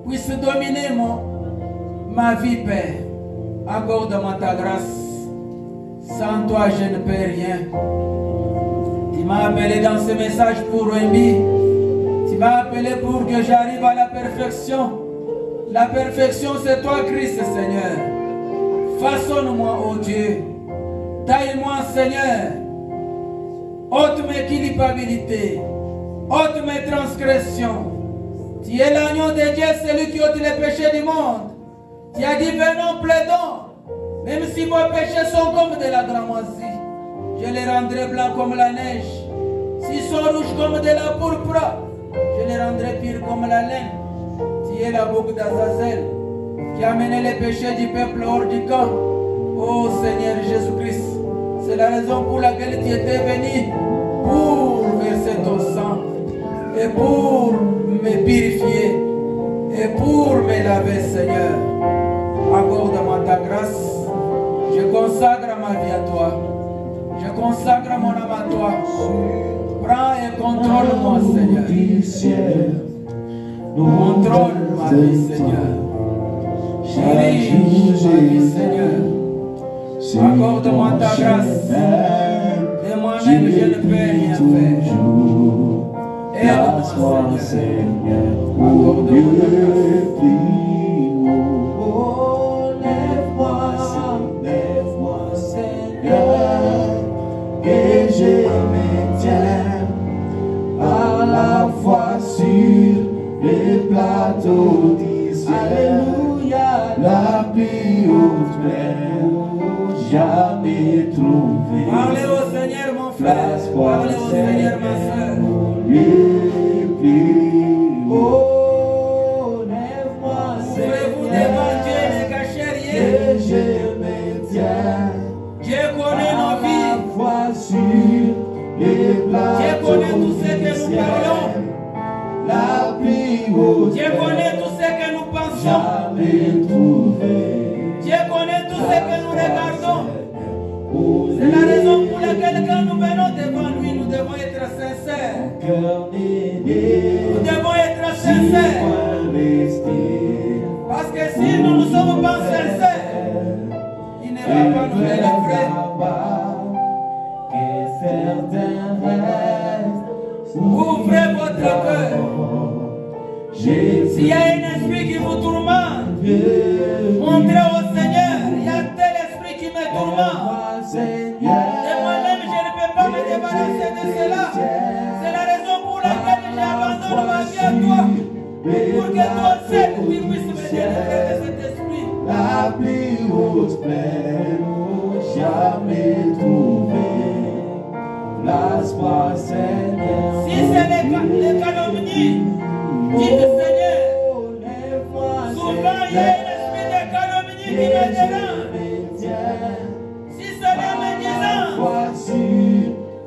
puisse dominer ma vie, Père. Accorde-moi ta grâce. Sans toi, je ne peux rien. Tu m'as appelé dans ce message pour Wemby. Tu m'as appelé pour que j'arrive à la perfection. La perfection, c'est toi, Christ, Seigneur. Façonne-moi, oh Dieu. Taille-moi, Seigneur. Ôte mes culpabilités. Ôte mes transgressions. Tu es l'agneau de Dieu, celui qui ôte les péchés du monde. Tu as dit, venons, plaidons. Même si vos péchés sont comme de la dramoisie, je les rendrai blancs comme la neige. S'ils sont rouges comme de la pourpre, je les rendrai pires comme la laine. Tu es la boucle d'Azazel qui a mené les péchés du peuple hors du camp. Oh Seigneur Jésus-Christ, c'est la raison pour laquelle tu étais venu pour verser ton sang et pour me purifier et pour me laver, Seigneur. Accorde-moi ta grâce. Je consacre ma vie à toi. Je consacre mon âme à toi. Prends et contrôle-moi, Seigneur. Contrôle ma vie, Seigneur. Dirige ma vie, Seigneur. Accorde-moi ta grâce. Et moi-même, je ne peux rien faire. Aide-moi, Seigneur. Accorde-moi ta grâce. Et je me tiens par la foi sur le plateau d'Israël. Alléluia, la plus haute mer, jamais trouvée. Parlez au Seigneur, mon frère. Parlez au Seigneur, ma soeur. Le plus haut, lève-moi, Ouvrez-vous devant Dieu, ne cachez rien. et je me tiens. Dieu connaît nos vies. Dieu connaît tout ce que nous parlons. Dieu connaît tout ce que nous pensons. Dieu connaît tout ce que nous regardons. C'est la raison pour laquelle quand nous venons devant lui, nous devons être sincères. Nous devons être sincères. Parce que si nous ne sommes pas sincères, il ne va pas nous délivrer. Ouvrez votre cœur. S'il y a un esprit qui vous tourmente, montrez au Seigneur, il y a tel esprit qui me tourmente. Et moi-même, je ne peux pas me débarrasser de cela. C'est la raison pour laquelle j'abandonne ma vie à toi. Pour que toi seul, tu puisses me délivrer de cet esprit. La plus haute plaine, jamais trouvée. Place-moi, Seigneur. Si c'est les calomnies, dites Seigneur. Souvent il y a un esprit de calomnie qui me dérange. Si c'est la médisance,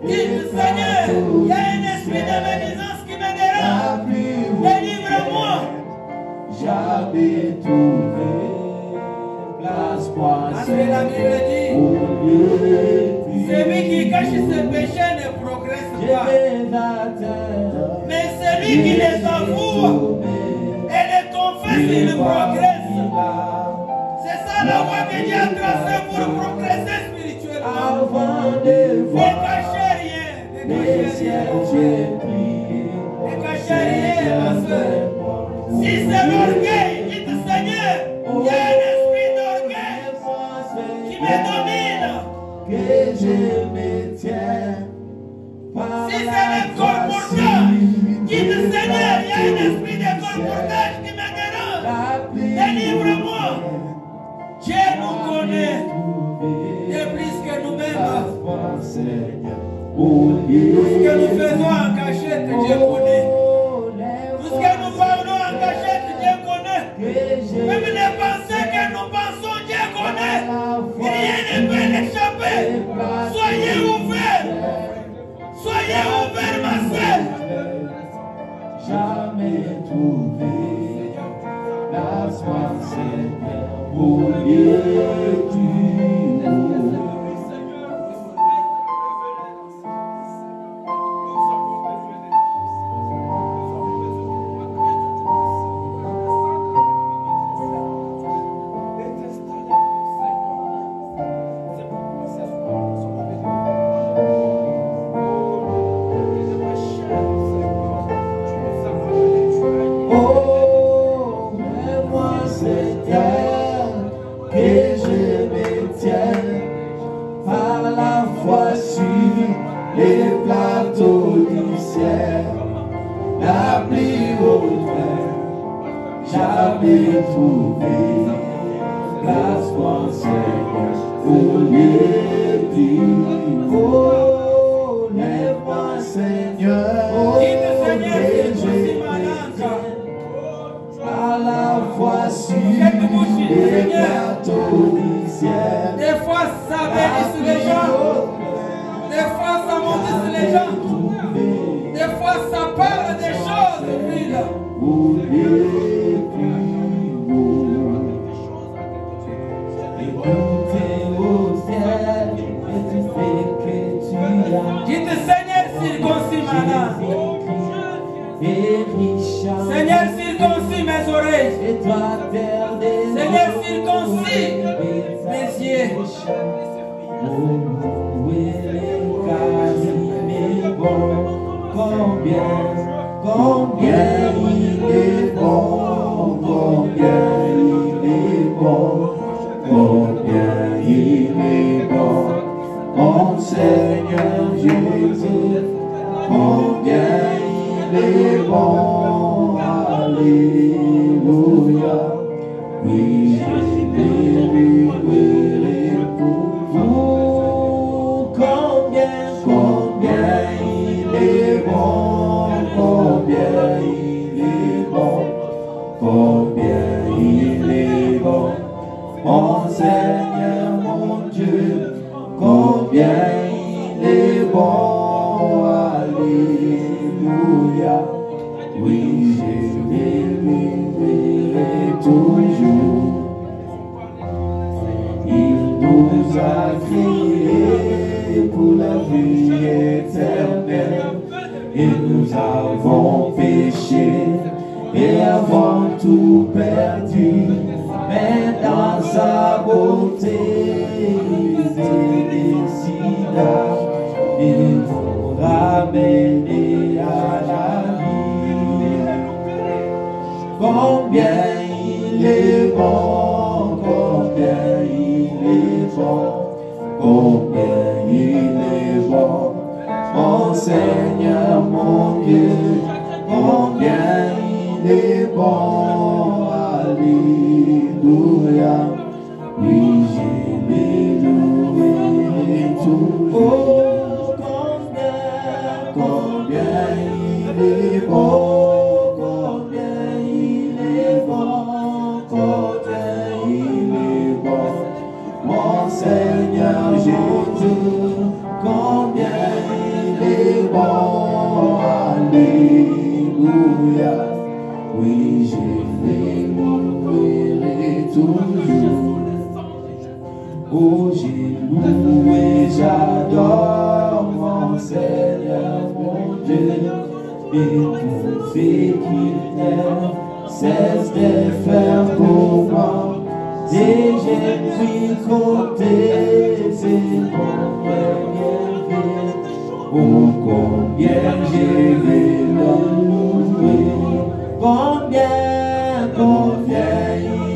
dites Seigneur, il y a un esprit de médisance qui me dérange. Délivre-moi. Jamais trouvé. Place-moi, Parce que la Bible dit, celui qui cache ses péchés ne progresse pas. Mais celui qui les avoue et les confesse, il progresse. C'est ça la voie que Dieu a tracée pour progresser spirituellement. Ne cachez rien. Ne cachez rien, ma soeur. Si c'est l'orgueil, dites Seigneur, il y a un esprit d'orgueil qui me domine. Que je me tiens. Si c'est le colportage, dites Seigneur, il y a un esprit de colportage qui me dérange. Délivre-moi. Dieu nous connaît de plus que nous-mêmes. Tout ce que nous faisons en cachette, Dieu connaît. Tout ce que nous parlons en cachette, Dieu connaît. Même les pensées que nous pensons, Dieu connaît. Rien ne peut l'échapper. Soyez ouverts. Soyez ouverts, ma soeur. Jamais trouvé la soif, Seigneur, au lieu du haut. jamais trouvé place pour Seigneur au lieu dit. Oh, lève-moi Seigneur, à la fois sur les plateaux du ciel. Des fois ça bénit sur les gens, des fois ça monte sur les gens, des fois ça parle des choses, ville. Dites Seigneur circoncis ma langue. Seigneur circoncis mes oreilles. Seigneur circoncis mes yeux. Combien il est bon, combien il est bon, combien il est bon, mon Seigneur Jésus, combien il est bon, alléluia, oui, je l'ai pour vous, combien il est bon, combien il est bon, combien il est bon, mon Seigneur, mon Dieu, combien il est bon, alléluia, oui, je l'éleverai toujours. Il nous a créés pour la vie éternelle, et nous avons péché et avons tout perdu, mais dans sa beauté il décida de nous ramener à la vie. Combien il est bon, combien il est bon, combien il est bon, mon Seigneur, mon Dieu, combien il est bon, alléluia, oui, je l'ai loué toujours. Oh, combien il est bon, combien il est bon, combien il est bon, mon Seigneur Jésus, combien il est bon, alléluia, oui, je l'ai loué toujours. Oh, j'ai loué, j'adore mon Seigneur, mon Dieu, et tout ce qu'il ne cesse de faire pour moi. Et j'ai pu compter ses bons bienfaits. Oh, combien j'ai vais le louer, combien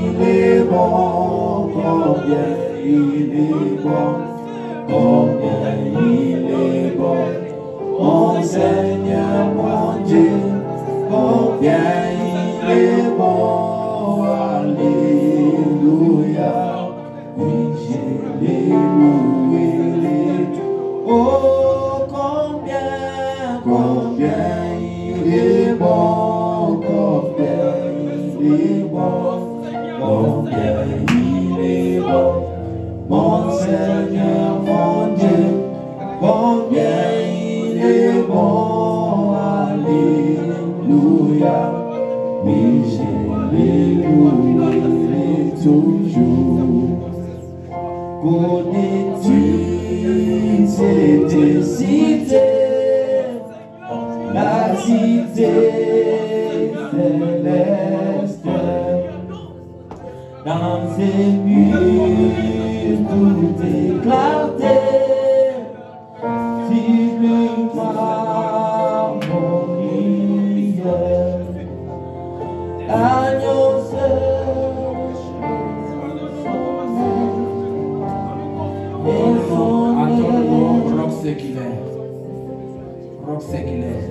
il est bon, combien il est bon, combien il est bon, mon Seigneur, mon Dieu, combien il est bon, alléluia, oui, je l'ai loué. Oh, combien il est bon, combien il est bon, combien il est bon, mon Seigneur, mon Dieu, combien il est bon, alléluia, oui, je l'ai loué toujours. Connais-tu cette cité, la cité céleste, dans ses murs tout éclaté, sublime harmonie, agneau seul, et son Attends, rock séculaire. Rock séculaire.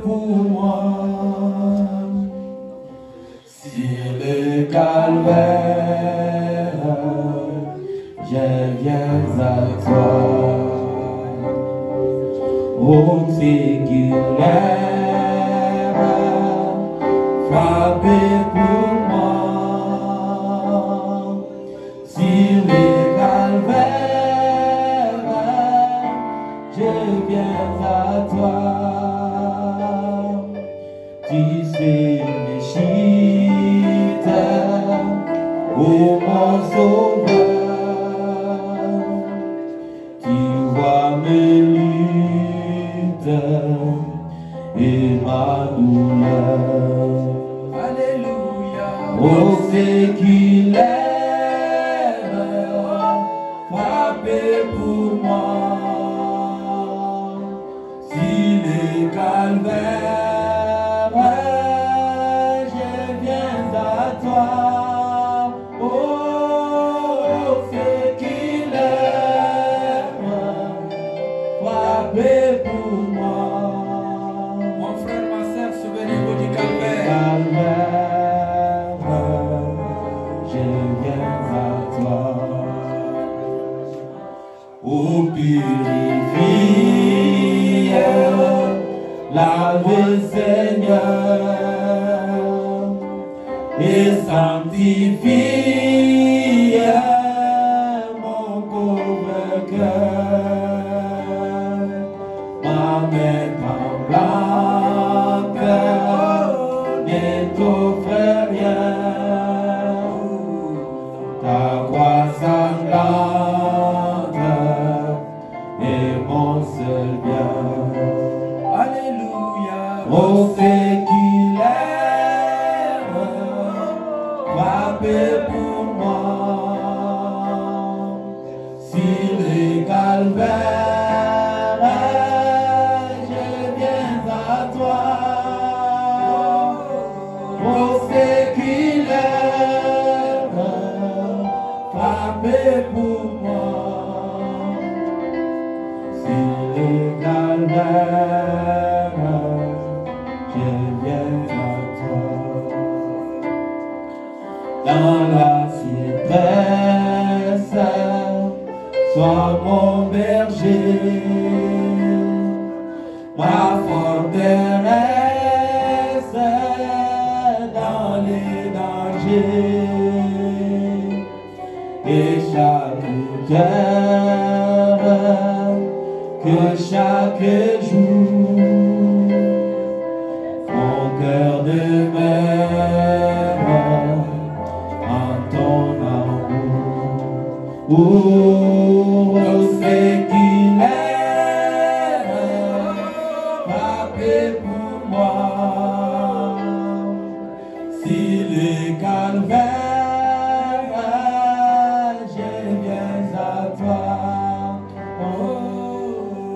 pour moi. Sur le calvaire, je viens à toi. Oh, séculaire, frappé pour moi. Sur le calvaire, je viens à toi. Tu sais mes chutes, oh mon sauveur. Tu vois mes luttes et ma douleur. Alléluia. Oh, séculaire, frappé pour moi. Si les calvaires, je viens à toi. Oh, séculaire, frappé pour moi. Mon frère, ma soeur, souvenez-vous du calvaire. Calvaire, je viens à toi. Oh, purifie, lave Seigneur, et sanctifie mon pauvre cœur. Ma main tremblante ne t'offre rien. Ta croix sanglante est mon seul bien. Alléluia. Oh, séculaire, frappé pour moi. Si les calvaires, je viens à toi. Oh, séculaire, frappé pour moi. Si les calvaires, je viens à toi. Dans la détresse, sois mon berger, ma forteresse dans les dangers. Et chaque cœur, que chaque jour, mon cœur demeure en ton amour. Oh, séculaire, frappé pour moi. Si les calvaires, je viens à toi.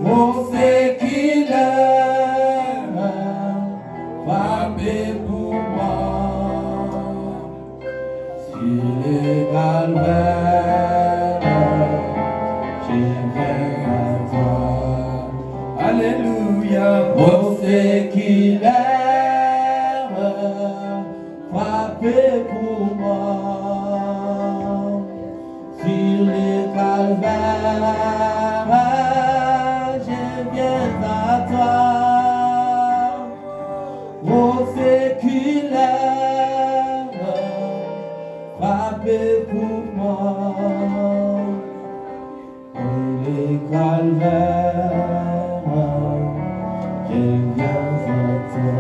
Oh, séculaire, frappé pour moi. Si les calvaires, je viens à toi. Alléluia. Oh, séculaire, frappé pour moi. Sur les calvaires, je viens à toi. Oh, séculaire, frappé pour moi. Sur les calvaires, je viens à toi.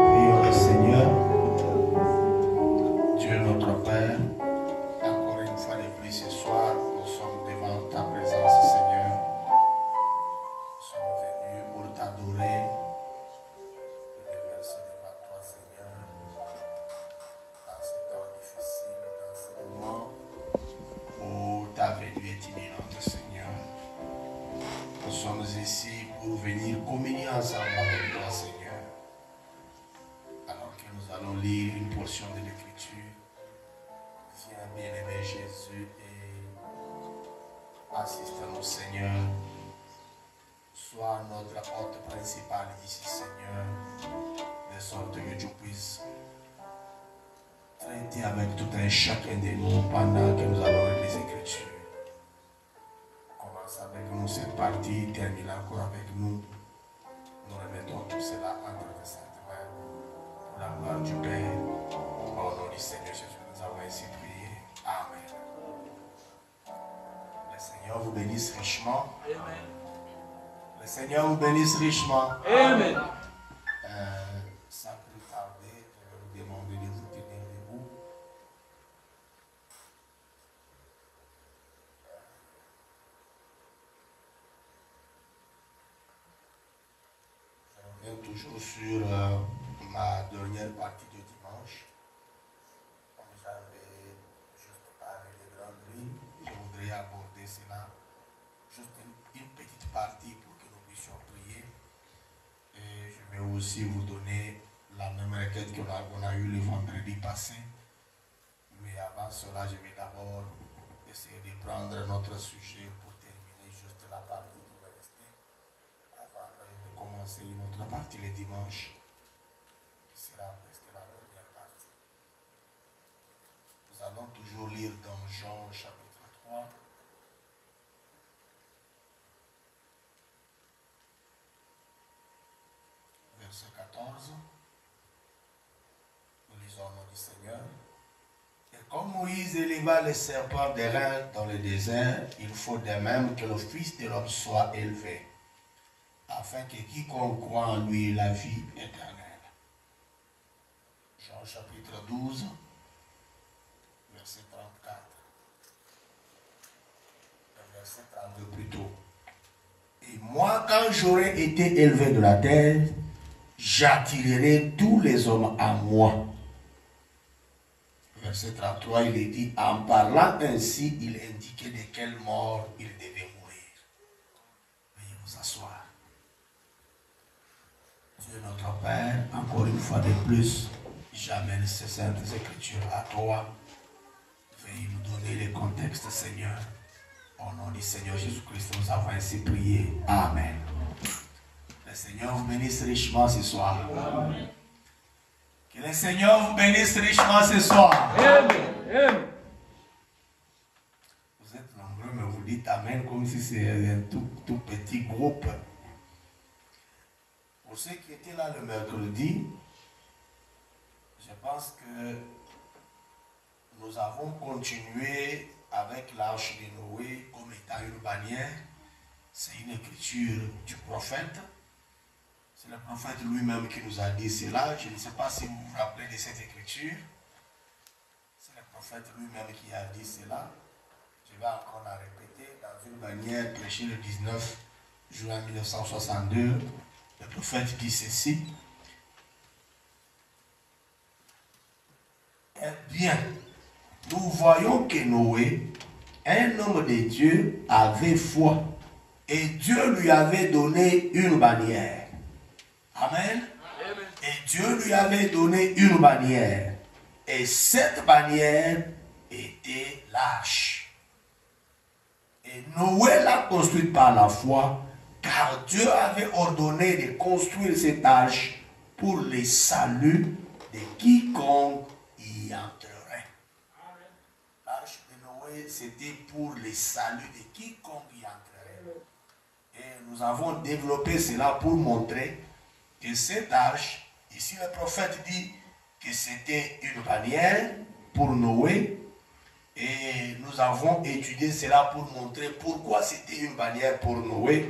Prions le Seigneur, Dieu notre Père, encore une fois de plus ce soir, nous sommes devant ta présence, Seigneur. Nous sommes venus pour t'adorer, ensemble avec toi, Seigneur, alors que nous allons lire une portion de l'Écriture. Viens, bien-aimé Jésus, et assiste-nous, Seigneur. Sois notre hôte principal ici, Seigneur, de sorte que tu puisses traiter avec tout un chacun de nous pendant que nous allons lire les Écritures. Commence avec nous cette partie, termine encore avec nous. Nous remettons tout cela entre tes saintes mains. Pour la gloire du Père, au nom du Seigneur Jésus, nous avons ainsi prié. Amen. Le Seigneur vous bénisse richement. Amen. Le Seigneur vous bénisse richement. Amen. Sans plus tarder, je vais vous demander de vous tenir debout. Je reviens toujours sur ma dernière partie de dimanche. Comme j'avais juste parlé des grandes lignes, je voudrais aborder cela. Juste une petite partie pour que nous puissions prier. Et je vais aussi vous donner la même requête qu'on a eue le vendredi passé. Mais avant cela, je vais d'abord essayer de prendre notre sujet pour terminer juste la partie qui va rester avant de commencer notre partie le dimanche, qui sera presque la dernière partie. Nous allons toujours lire dans Jean chapitre 3. Verset 14, nous lisons au nom du Seigneur. Et comme Moïse éleva les serpents d'airain dans le désert, il faut de même que le Fils de l'homme soit élevé, afin que quiconque croit en lui ait la vie éternelle. Jean chapitre 12, verset 34, verset 32 plutôt. Et moi, quand j'aurai été élevé de la terre, j'attirerai tous les hommes à moi. Verset 33, il est dit, en parlant ainsi, il indiquait de quelle mort il devait mourir. Veuillez vous asseoir. Dieu notre Père, encore une fois de plus, j'amène ces saintes écritures à toi. Veuillez nous donner le contexte, Seigneur. Au nom du Seigneur Jésus-Christ, nous avons ainsi prié. Amen. Le Seigneur vous bénisse richement ce soir. Amen. Que le Seigneur vous bénisse richement ce soir. Amen. Vous êtes nombreux, mais vous dites Amen comme si c'était un tout petit groupe. Pour ceux qui étaient là le mercredi, je pense que nous avons continué avec l'arche de Noé comme étant une bannière. C'est une écriture du prophète. C'est le prophète lui-même qui nous a dit cela. Je ne sais pas si vous vous rappelez de cette écriture. C'est le prophète lui-même qui a dit cela. Je vais encore la répéter. Dans une bannière prêchée le 19 juin 1962, le prophète dit ceci. Eh bien, nous voyons que Noé, un homme de Dieu, avait foi. Et Dieu lui avait donné une bannière. Amen. Amen. Et Dieu lui avait donné une bannière. Et cette bannière était l'arche. Et Noé l'a construite par la foi, car Dieu avait ordonné de construire cette arche pour le salut de quiconque y entrerait. L'arche de Noé, c'était pour le salut de quiconque y entrerait. Et nous avons développé cela pour montrer que cette arche, ici le prophète dit que c'était une bannière pour Noé. Et nous avons étudié cela pour montrer pourquoi c'était une bannière pour Noé.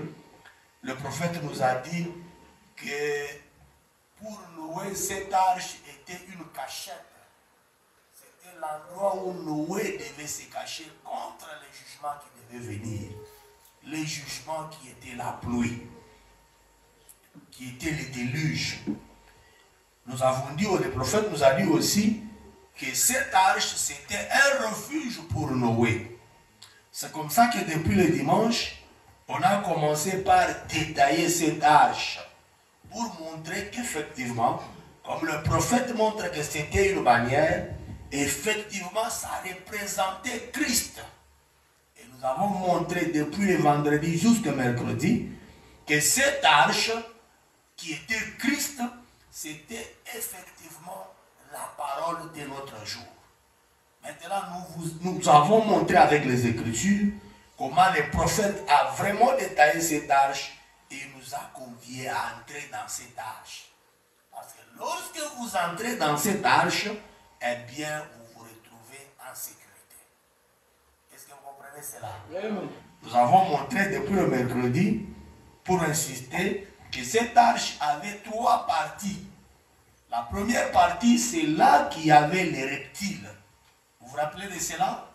Le prophète nous a dit que pour Noé, cette arche était une cachette. C'était l'endroit où Noé devait se cacher contre les jugements qui devaient venir. Les jugements qui étaient la pluie, qui étaient les déluges. Nous avons dit, le prophète nous a dit aussi que cette arche, c'était un refuge pour Noé. C'est comme ça que depuis le dimanche, on a commencé par détailler cette arche. pour montrer qu'effectivement, comme le prophète montre que c'était une bannière, effectivement, ça représentait Christ. Et nous avons montré depuis le vendredi jusqu'au mercredi que cette arche qui était Christ, c'était effectivement la parole de notre jour. Maintenant, nous avons montré avec les Écritures comment le prophète a vraiment détaillé cette arche et nous a conviés à entrer dans cette arche. Parce que lorsque vous entrez dans cette arche, eh bien, vous vous retrouvez en sécurité. Est-ce que vous comprenez cela? Nous avons montré depuis le mercredi, pour insister, que cette arche avait 3 parties. La première partie, c'est là qu'il y avait les reptiles. Vous vous rappelez de cela?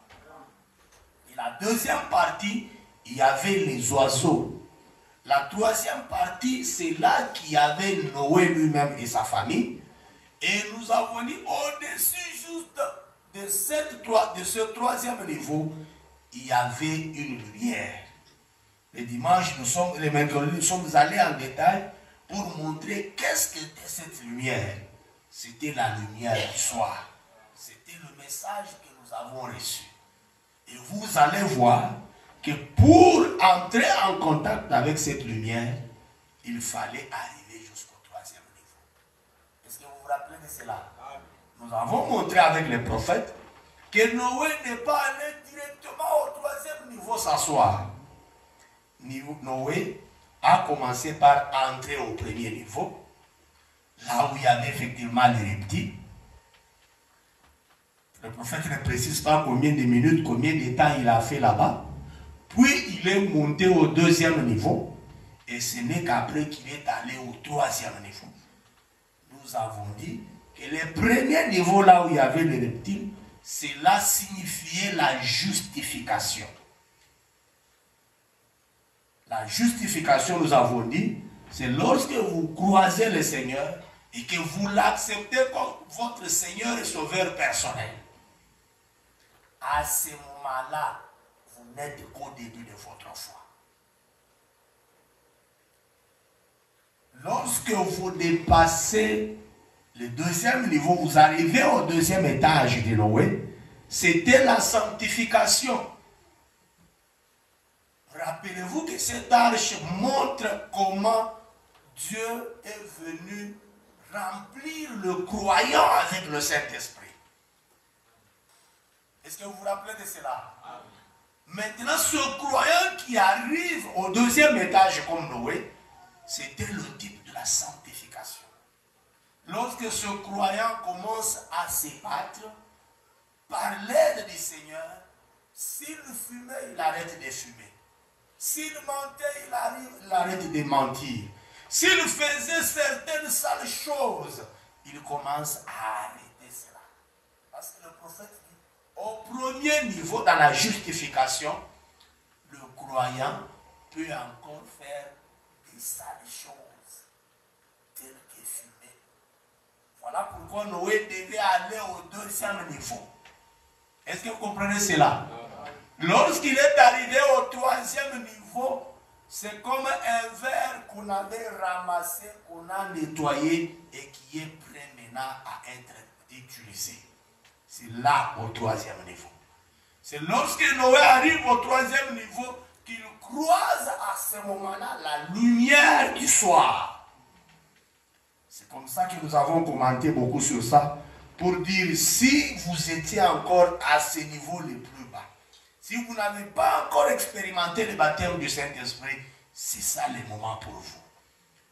Et la deuxième partie, il y avait les oiseaux. La troisième partie, c'est là qu'il y avait Noé lui-même et sa famille. Et nous avons dit au-dessus juste de ce troisième niveau, il y avait une lumière. Le dimanche, le mercredi, nous sommes allés en détail pour montrer qu'est-ce que c'était cette lumière. C'était la lumière du soir. C'était le message que nous avons reçu. Et vous allez voir que pour entrer en contact avec cette lumière, il fallait arriver jusqu'au 3e niveau. Est-ce que vous vous rappelez de cela? Nous avons montré avec les prophètes que Noé n'est pas allé directement au 3e niveau s'asseoir. Noé a commencé par entrer au premier niveau, là où il y avait effectivement les reptiles. Le prophète ne précise pas combien de minutes, combien de temps il a fait là-bas. Puis il est monté au 2e niveau, et ce n'est qu'après qu'il est allé au 3e niveau. Nous avons dit que le premier niveau, là où il y avait les reptiles, cela signifiait la justification. La justification, nous avons dit, c'est lorsque vous croisez le Seigneur et que vous l'acceptez comme votre Seigneur et Sauveur personnel. À ce moment-là, vous n'êtes qu'au début de votre foi. Lorsque vous dépassez le 2e niveau, vous arrivez au 2e étage de Noé, c'était la sanctification. Rappelez-vous que cette arche montre comment Dieu est venu remplir le croyant avec le Saint-Esprit. Est-ce que vous vous rappelez de cela? Maintenant, ce croyant qui arrive au 2e étage comme Noé, c'était le type de la sanctification. Lorsque ce croyant commence à se battre, par l'aide du Seigneur, s'il fumait, il arrête de fumer. S'il mentait, il arrête de mentir. S'il faisait certaines sales choses, il commence à arrêter cela. Parce que le prophète dit, au premier niveau, dans la justification, le croyant peut encore faire des sales choses, telles que fumer. Voilà pourquoi Noé devait aller au 2e niveau. Est-ce que vous comprenez cela? Lorsqu'il est arrivé au 3e niveau, c'est comme un verre qu'on avait ramassé, qu'on a nettoyé et qui est prêt maintenant à être utilisé. C'est là au 3e niveau. C'est lorsque Noé arrive au 3e niveau qu'il croise à ce moment-là la lumière du soir. C'est comme ça que nous avons commenté beaucoup sur ça pour dire si vous étiez encore à ce niveau le plus bas, si vous n'avez pas encore expérimenté le baptême du Saint-Esprit, c'est ça le moment pour vous.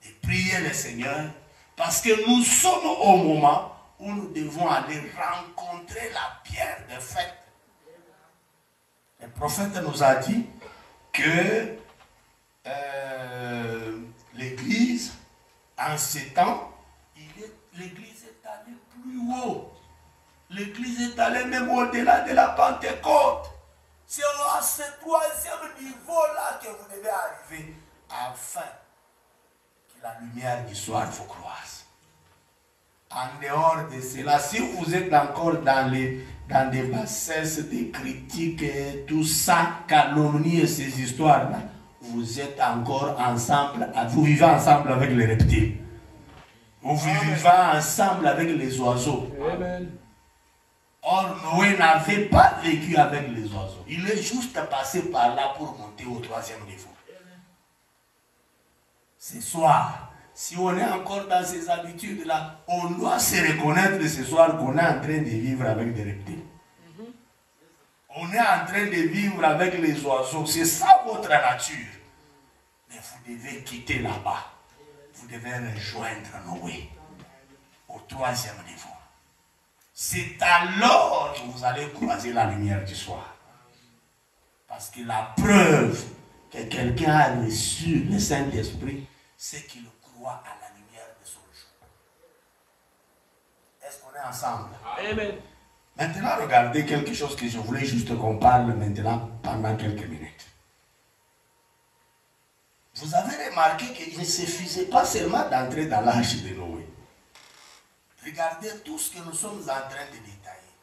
De prier le Seigneur, parce que nous sommes au moment où nous devons aller rencontrer la pierre de fête. Le prophète nous a dit que l'Église, en ces temps, l'Église est allée plus haut. L'Église est allée même au-delà de la Pentecôte. C'est à ce 3e niveau-là que vous devez arriver afin que la lumière du soir vous croise. En dehors de cela, si vous êtes encore dans des bassesses, des critiques, et tout ça, calomnie et ces histoires-là, vous êtes encore ensemble, vous vivez ensemble avec les reptiles. Vous vivez ensemble avec les oiseaux. Amen. Or, Noé n'avait pas vécu avec les oiseaux. Il est juste passé par là pour monter au 3e niveau. Ce soir, si on est encore dans ces habitudes-là, on doit se reconnaître ce soir qu'on est en train de vivre avec des reptiles. On est en train de vivre avec les oiseaux. C'est ça votre nature. Mais vous devez quitter là-bas. Vous devez rejoindre Noé au 3e niveau. C'est alors que vous allez croiser la lumière du soir. Parce que la preuve que quelqu'un a reçu le Saint-Esprit, c'est qu'il croit à la lumière de son jour. Est-ce qu'on est ensemble? Amen. Maintenant, regardez quelque chose que je voulais juste qu'on parle maintenant pendant quelques minutes. Vous avez remarqué qu'il ne suffisait pas seulement d'entrer dans l'arche de Noé. Regardez tout ce que nous sommes en train de détailler.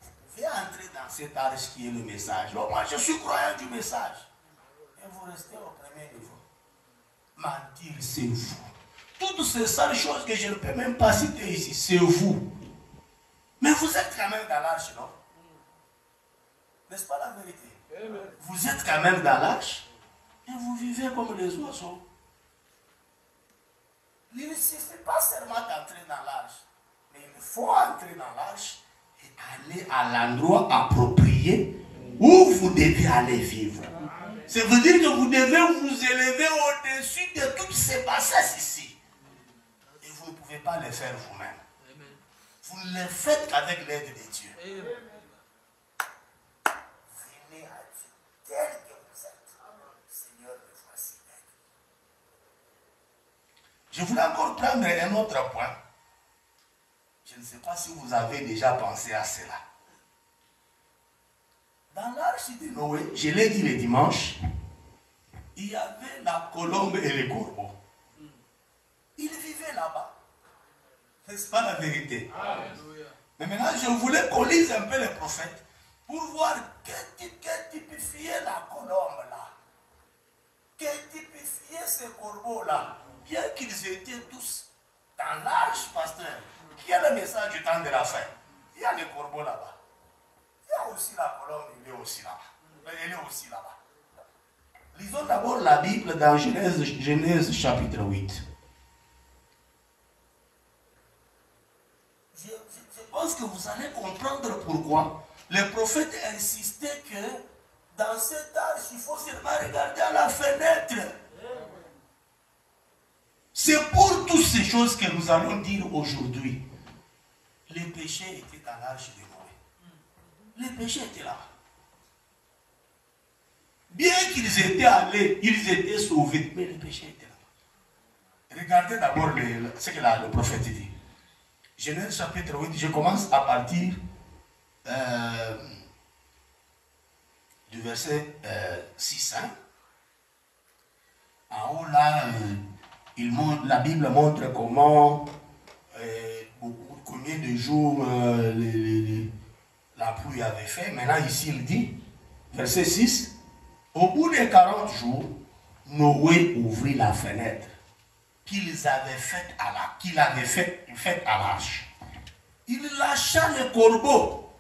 Vous pouvez entrer dans cette arche qui est le message. Oh, moi, je suis croyant du message. Et vous restez au premier niveau. Mentir, c'est vous. Toutes ces sales choses que je ne peux même pas citer ici, c'est vous. Mais vous êtes quand même dans l'arche, non? N'est-ce pas la vérité? Amen. Vous êtes quand même dans l'arche et vous vivez comme les oiseaux. Il ne suffit pas seulement d'entrer dans l'arche, mais il faut entrer dans l'arche et aller à l'endroit approprié où vous devez aller vivre. Ça veut dire que vous devez vous élever au-dessus de toutes ces bassesses ici. Et vous ne pouvez pas les faire vous-même. Vous ne les faites qu'avec l'aide de Dieu. Venez à Dieu tel que vous êtes. Seigneur, me voici. Je voulais encore prendre un autre point. Je ne sais pas si vous avez déjà pensé à cela. Dans l'arche de Noé, je l'ai dit le dimanche, il y avait la colombe et les corbeaux. Ils vivaient là-bas. N'est-ce pas la vérité? Alléluia. Mais maintenant, je voulais qu'on lise un peu les prophètes pour voir que typifiait la colombe là. Que typifiait ces corbeaux là. Bien qu'ils étaient tous dans l'arche, pasteur, qui a le message du temps de la fin. Il y a les corbeaux là-bas. Il y a aussi la colombe, il est aussi là-bas. Elle est aussi là-bas. Lisons d'abord la Bible dans Genèse chapitre 8. Je pense que vous allez comprendre pourquoi les prophètes insistaient que dans cette arche, il faut seulement regarder à la fenêtre. C'est pour toutes ces choses que nous allons dire aujourd'hui. Les péchés étaient dans l'arche de Noé. Les péchés étaient là. Bien qu'ils étaient allés, ils étaient sauvés, mais les péchés étaient là. Regardez d'abord ce que le prophète dit. Genèse chapitre 8, je commence à partir du verset 6. En haut là, la Bible montre comment, combien de jours la pluie avait fait. Maintenant ici il dit, verset 6, au bout de 40 jours, Noé ouvrit la fenêtre qu'il avait faite à l'arche. Il lâcha le corbeau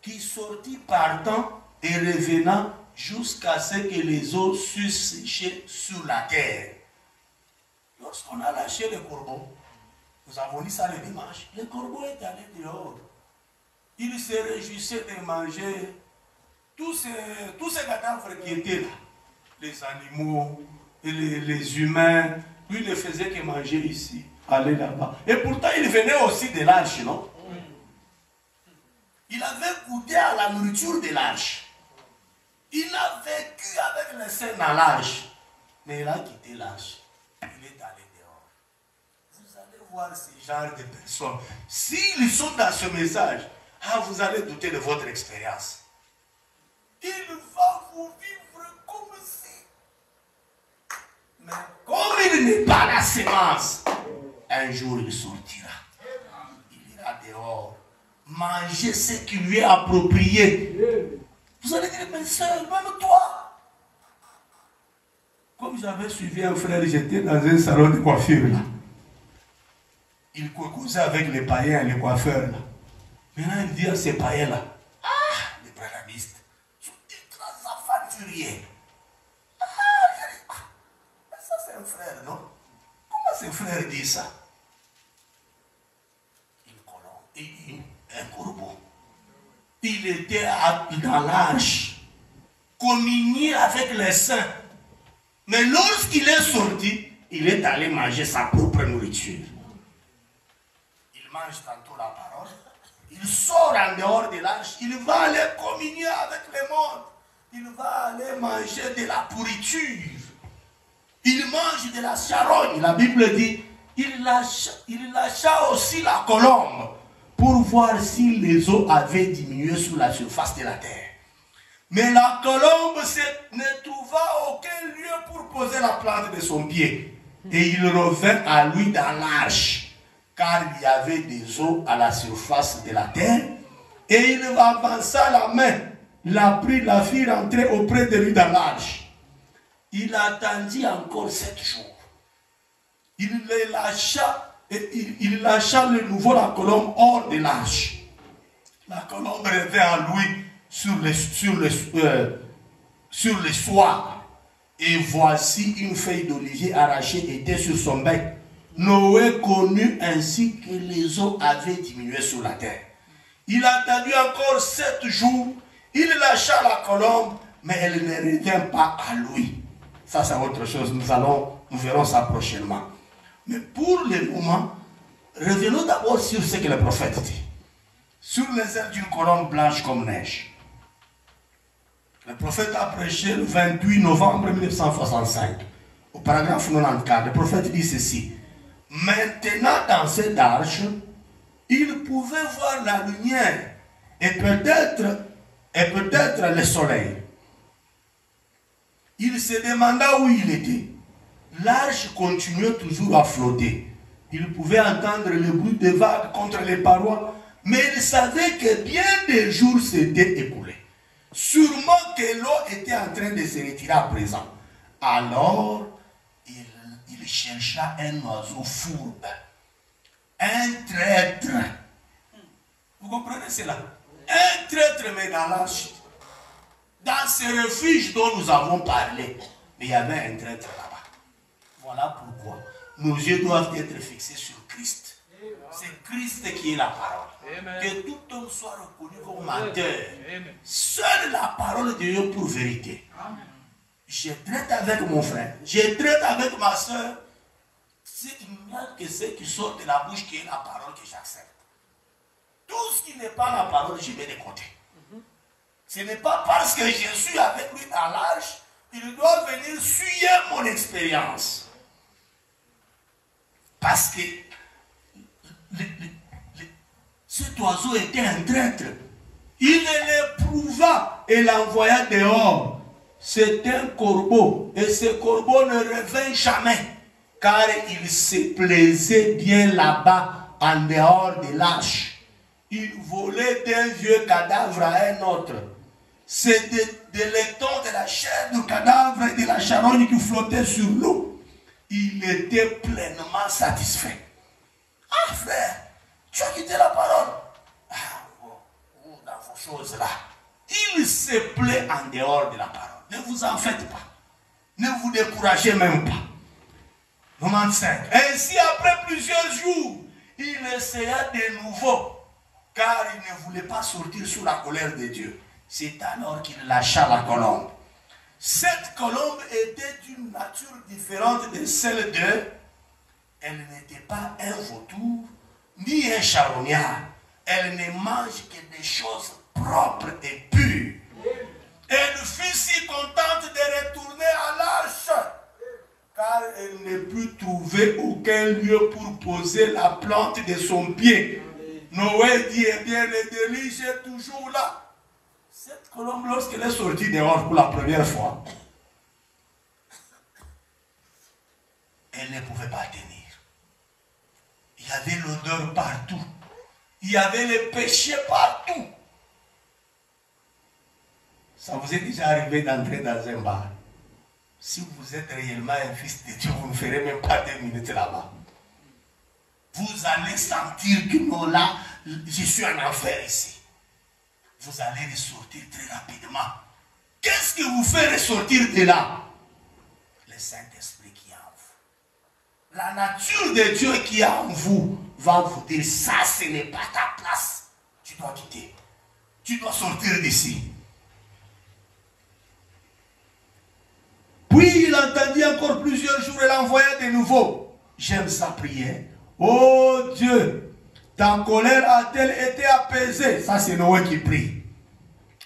qui sortit partant et revenant jusqu'à ce que les eaux sussent séché sur la terre. Lorsqu'on a lâché le corbeau, nous avons dit ça le dimanche, le corbeau est allé dehors. Il se réjouissait de manger tous ces cadavres qui étaient là. Les animaux, les humains, lui ne faisait que manger ici, aller là-bas. Et pourtant, il venait aussi de l'arche, non? Il avait goûté à la nourriture de l'arche. Il a vécu avec les saints dans l'arche. Mais il a quitté l'arche. Il est allé dehors. Vous allez voir ce genre de personnes. S'ils sont dans ce message, vous allez douter de votre expérience. Il va vous vivre comme si. Mais comme il n'est pas la sémence, un jour il sortira. Il ira dehors, manger ce qui lui est approprié. Vous allez dire, mais sœur, même toi. Comme j'avais suivi un frère, j'étais dans un salon de coiffure là. il causait avec les païens, les coiffeurs. Là. Maintenant, il dit à ces païens-là, ah, les brahamistes sont ultra aventuriers. Ça c'est un frère, non? Comment ces frères disent ça? Un corbeau. Il était dans l'arche, communié avec les saints. Mais lorsqu'il est sorti, il est allé manger sa propre nourriture. Il mange tantôt la parole, il sort en dehors de l'arche, il va aller communier avec le monde. Il va aller manger de la pourriture. Il mange de la charogne. La Bible dit, il lâcha aussi la colombe pour voir si les eaux avaient diminué sur la surface de la terre. Mais la colombe ne trouva aucun lieu pour poser la plante de son pied. Et il revint à lui dans l'arche, car il y avait des eaux à la surface de la terre. Et il avança la main, la prit, la fit rentrer auprès de lui dans l'arche. Il attendit encore 7 jours. Il les lâcha. Et il lâcha de nouveau la colombe hors de l'arche. La colombe revint à lui sur le soir. Et voici une feuille d'olivier arrachée était sur son bec. Noé connut ainsi que les eaux avaient diminué sur la terre. Il attendit encore 7 jours. Il lâcha la colombe, mais elle ne revint pas à lui. Ça c'est autre chose. Nous verrons ça prochainement. Mais pour le moment, revenons d'abord sur ce que le prophète dit. Sur les ailes d'une colombe blanche comme neige. Le prophète a prêché le 28 novembre 1965. Au paragraphe 94, le prophète dit ceci. Maintenant dans cette arche, il pouvait voir la lumière et peut-être le soleil. Il se demanda où il était. L'arche continuait toujours à flotter. Il pouvait entendre le bruit des vagues contre les parois, mais il savait que bien des jours s'étaient écoulés. Sûrement que l'eau était en train de se retirer à présent. Alors, il chercha un oiseau fourbe, un traître. Vous comprenez cela? Un traître, mais dans l'arche. Dans ce refuge dont nous avons parlé, mais il y avait un traître là-bas. Voilà pourquoi nos yeux doivent être fixés sur Christ. C'est Christ qui est la parole. Amen. Que tout homme soit reconnu comme menteur. Seule la parole de Dieu pour vérité. Amen. Je traite avec mon frère, je traite avec ma soeur. Il n'y a que ce qui sort de la bouche qui est la parole que j'accepte. Tout ce qui n'est pas la parole, je mets de côté. Ce n'est pas parce que je suis avec lui dans l'arche, il doit venir suyer mon expérience. Parce que cet oiseau était un traître. Il l'éprouva et l'envoya dehors. C'est un corbeau. Et ce corbeau ne revint jamais. Car il se plaisait bien là-bas, en dehors de l'arche. Il volait d'un vieux cadavre à un autre. C'est de l'étang de la chair du cadavre et de la charogne qui flottait sur l'eau. Il était pleinement satisfait. Ah frère, tu as quitté la parole. Dans vos choses là. Il se plaît en dehors de la parole. Ne vous en faites pas. Ne vous découragez même pas. 95. Ainsi après plusieurs jours, il essaya de nouveau. Car il ne voulait pas sortir sous la colère de Dieu. C'est alors qu'il lâcha la colombe. Cette colombe était d'une nature différente de celle d'eux. Elle n'était pas un vautour, ni un charognard. Elle ne mange que des choses propres et pures. Elle fut si contente de retourner à l'arche, car elle ne put trouver aucun lieu pour poser la plante de son pied. Noé dit, eh bien, le déluge est toujours là. Cette colombe, lorsqu'elle est sortie dehors pour la première fois, elle ne pouvait pas tenir. Il y avait l'odeur partout. Il y avait le péché partout. Ça vous est déjà arrivé d'entrer dans un bar. Si vous êtes réellement un fils de Dieu, vous ne ferez même pas 2 minutes là-bas. Vous allez sentir que non, là, je suis en enfer ici. Vous allez ressortir très rapidement. Qu'est-ce que vous fait ressortir de là? Le Saint-Esprit qui est en vous. La nature de Dieu qui est en vous va vous dire, ça ce n'est pas ta place. Tu dois quitter. Tu dois sortir d'ici. Puis il entendit encore plusieurs jours et l'envoya de nouveau. J'aime sa prière. Oh Dieu, ta colère a-t-elle été apaisée? Ça c'est Noé qui prie.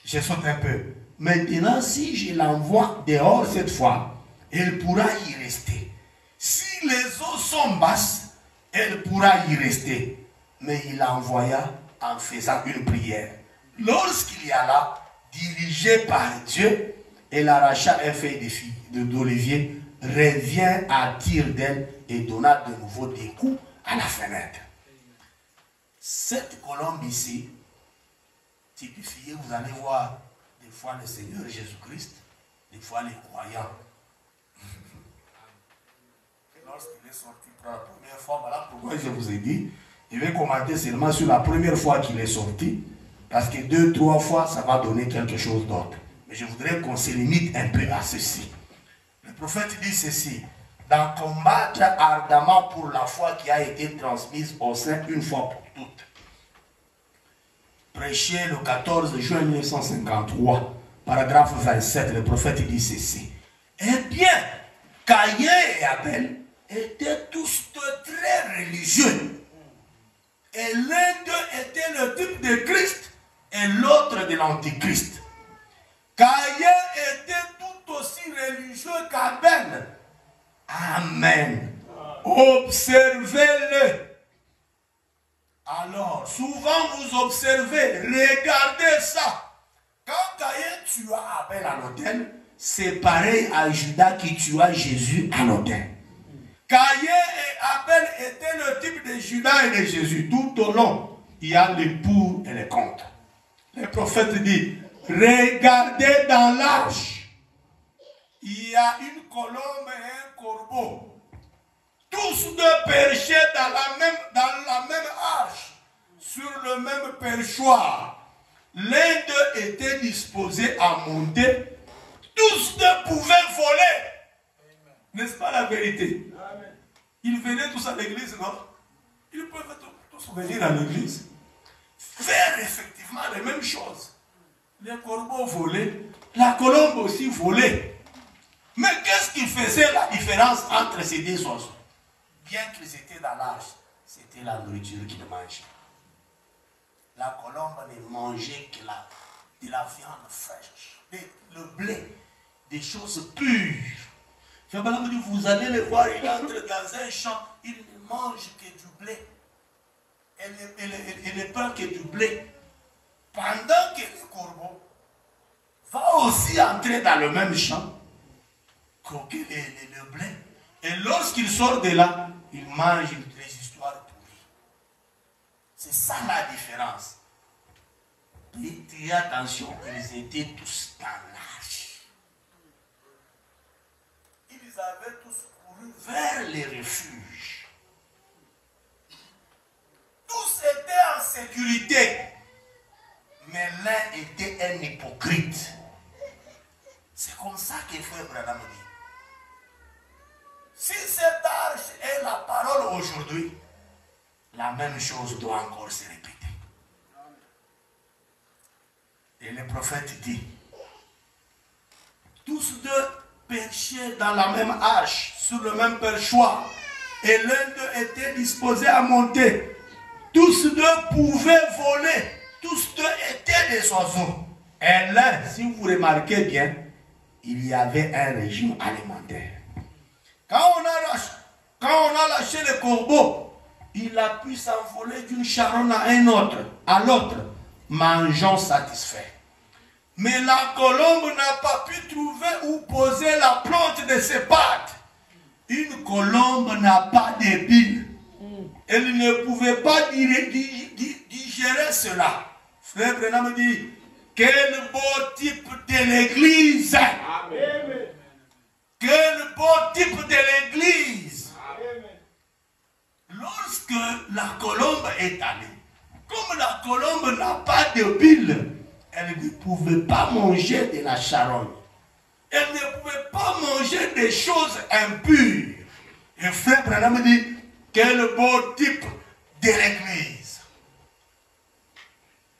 Je saute un peu. Maintenant, si je l'envoie dehors cette fois, elle pourra y rester. Si les eaux sont basses, elle pourra y rester. Mais il l'envoya en faisant une prière. Lorsqu'il y alla, dirigé par Dieu, elle arracha un feuille d'olivier, revient à tire d'elle et donna de nouveau des coups à la fenêtre. Cette colombe ici, typifiée, vous allez voir des fois le Seigneur Jésus-Christ, des fois les croyants. Lorsqu'il est sorti pour la première fois, voilà pourquoi je vous ai dit, je vais commenter seulement sur la première fois qu'il est sorti, parce que 2, 3 fois, ça va donner quelque chose d'autre. Mais je voudrais qu'on se limite un peu à ceci. Le prophète dit ceci, d'en combattre ardemment pour la foi qui a été transmise au sein une fois pour toutes. Prêché le 14 juin 1953, paragraphe 27, le prophète dit ceci. Eh bien, Caïn et Abel étaient tous deux très religieux. Et l'un d'eux était le type de Christ et l'autre de l'Antichrist. Caïn était tout aussi religieux qu'Abel. Amen. Observez-le. Alors, souvent vous observez, regardez ça. Quand Caïn tua Abel à l'autel, c'est pareil à Judas qui tua Jésus à l'autel. Caïn et Abel étaient le type de Judas et de Jésus. Tout au long, il y a les pour et les contre. Le prophète dit, regardez dans l'arche. Il y a une colombe et un corbeau. Tous deux perchés dans la même arche, sur le même perchoir. L'un d'eux était disposé à monter. Tous deux pouvaient voler. N'est-ce pas la vérité? Amen. Ils venaient tous à l'église, non? Ils peuvent tous venir à l'église. Faire effectivement les mêmes choses. Les corbeaux volaient, la colombe aussi volait. Mais qu'est-ce qui faisait la différence entre ces deux oiseaux? Bien qu'ils étaient dans l'arche, c'était la nourriture qu'ils mangeaient. La colombe ne mangeait que de la viande fraîche, le blé, des choses pures. Vous allez le voir, il entre dans un champ, il ne mange que du blé. Elle ne prend que du blé. Pendant que le corbeau va aussi entrer dans le même champ, croquer le blé. Et lorsqu'il sort de là, il mange des histoires pourries. C'est ça la différence. Et attention, ils étaient tous dans l'arche. Ils avaient tous couru vers les refuges. Tous étaient en sécurité. Mais l'un était un hypocrite. C'est comme ça que Frère Branham dit. Si cette arche est la parole aujourd'hui, la même chose doit encore se répéter. Et le prophète dit, tous deux perchaient dans la même arche, sur le même perchoir, et l'un d'eux était disposé à monter. Tous deux pouvaient voler, tous deux étaient des oiseaux. Et l'un, si vous remarquez bien, il y avait un régime alimentaire. Quand on a lâché le corbeau, il a pu s'envoler d'une charogne à l'autre, mangeant satisfait. Mais la colombe n'a pas pu trouver où poser la plante de ses pattes. Une colombe n'a pas de bile. Elle ne pouvait pas digérer cela. Frère Branham dit, quel beau type de l'église. Amen. Quel beau type de l'église. Lorsque lorsque la colombe est allée, comme la colombe n'a pas de bile, elle ne pouvait pas manger de la charogne. Elle ne pouvait pas manger des choses impures. Et frère Branham dit, quel beau type de l'église.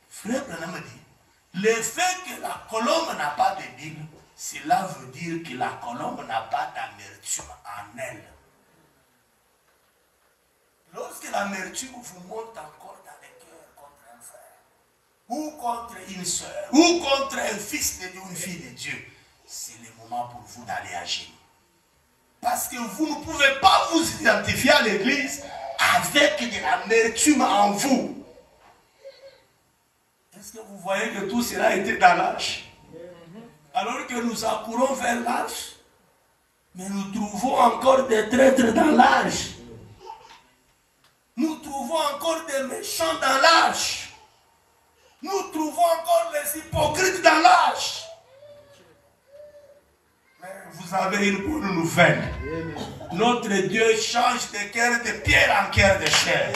Frère Branham dit, le fait que la colombe n'a pas de bile, cela veut dire que la colombe n'a pas d'amertume en elle. Lorsque l'amertume vous monte encore dans les cœurs contre un frère, ou contre une soeur, ou contre un fils de Dieu, une fille de Dieu, c'est le moment pour vous d'aller agir. Parce que vous ne pouvez pas vous identifier à l'église avec de l'amertume en vous. Est-ce que vous voyez que tout cela était dans l'arche? Alors que nous accourons vers l'arche, mais nous trouvons encore des traîtres dans l'arche. Nous trouvons encore des méchants dans l'arche. Nous trouvons encore les hypocrites dans l'arche. Mais vous avez une bonne nouvelle. Notre Dieu change de cœur de pierre en cœur de chair.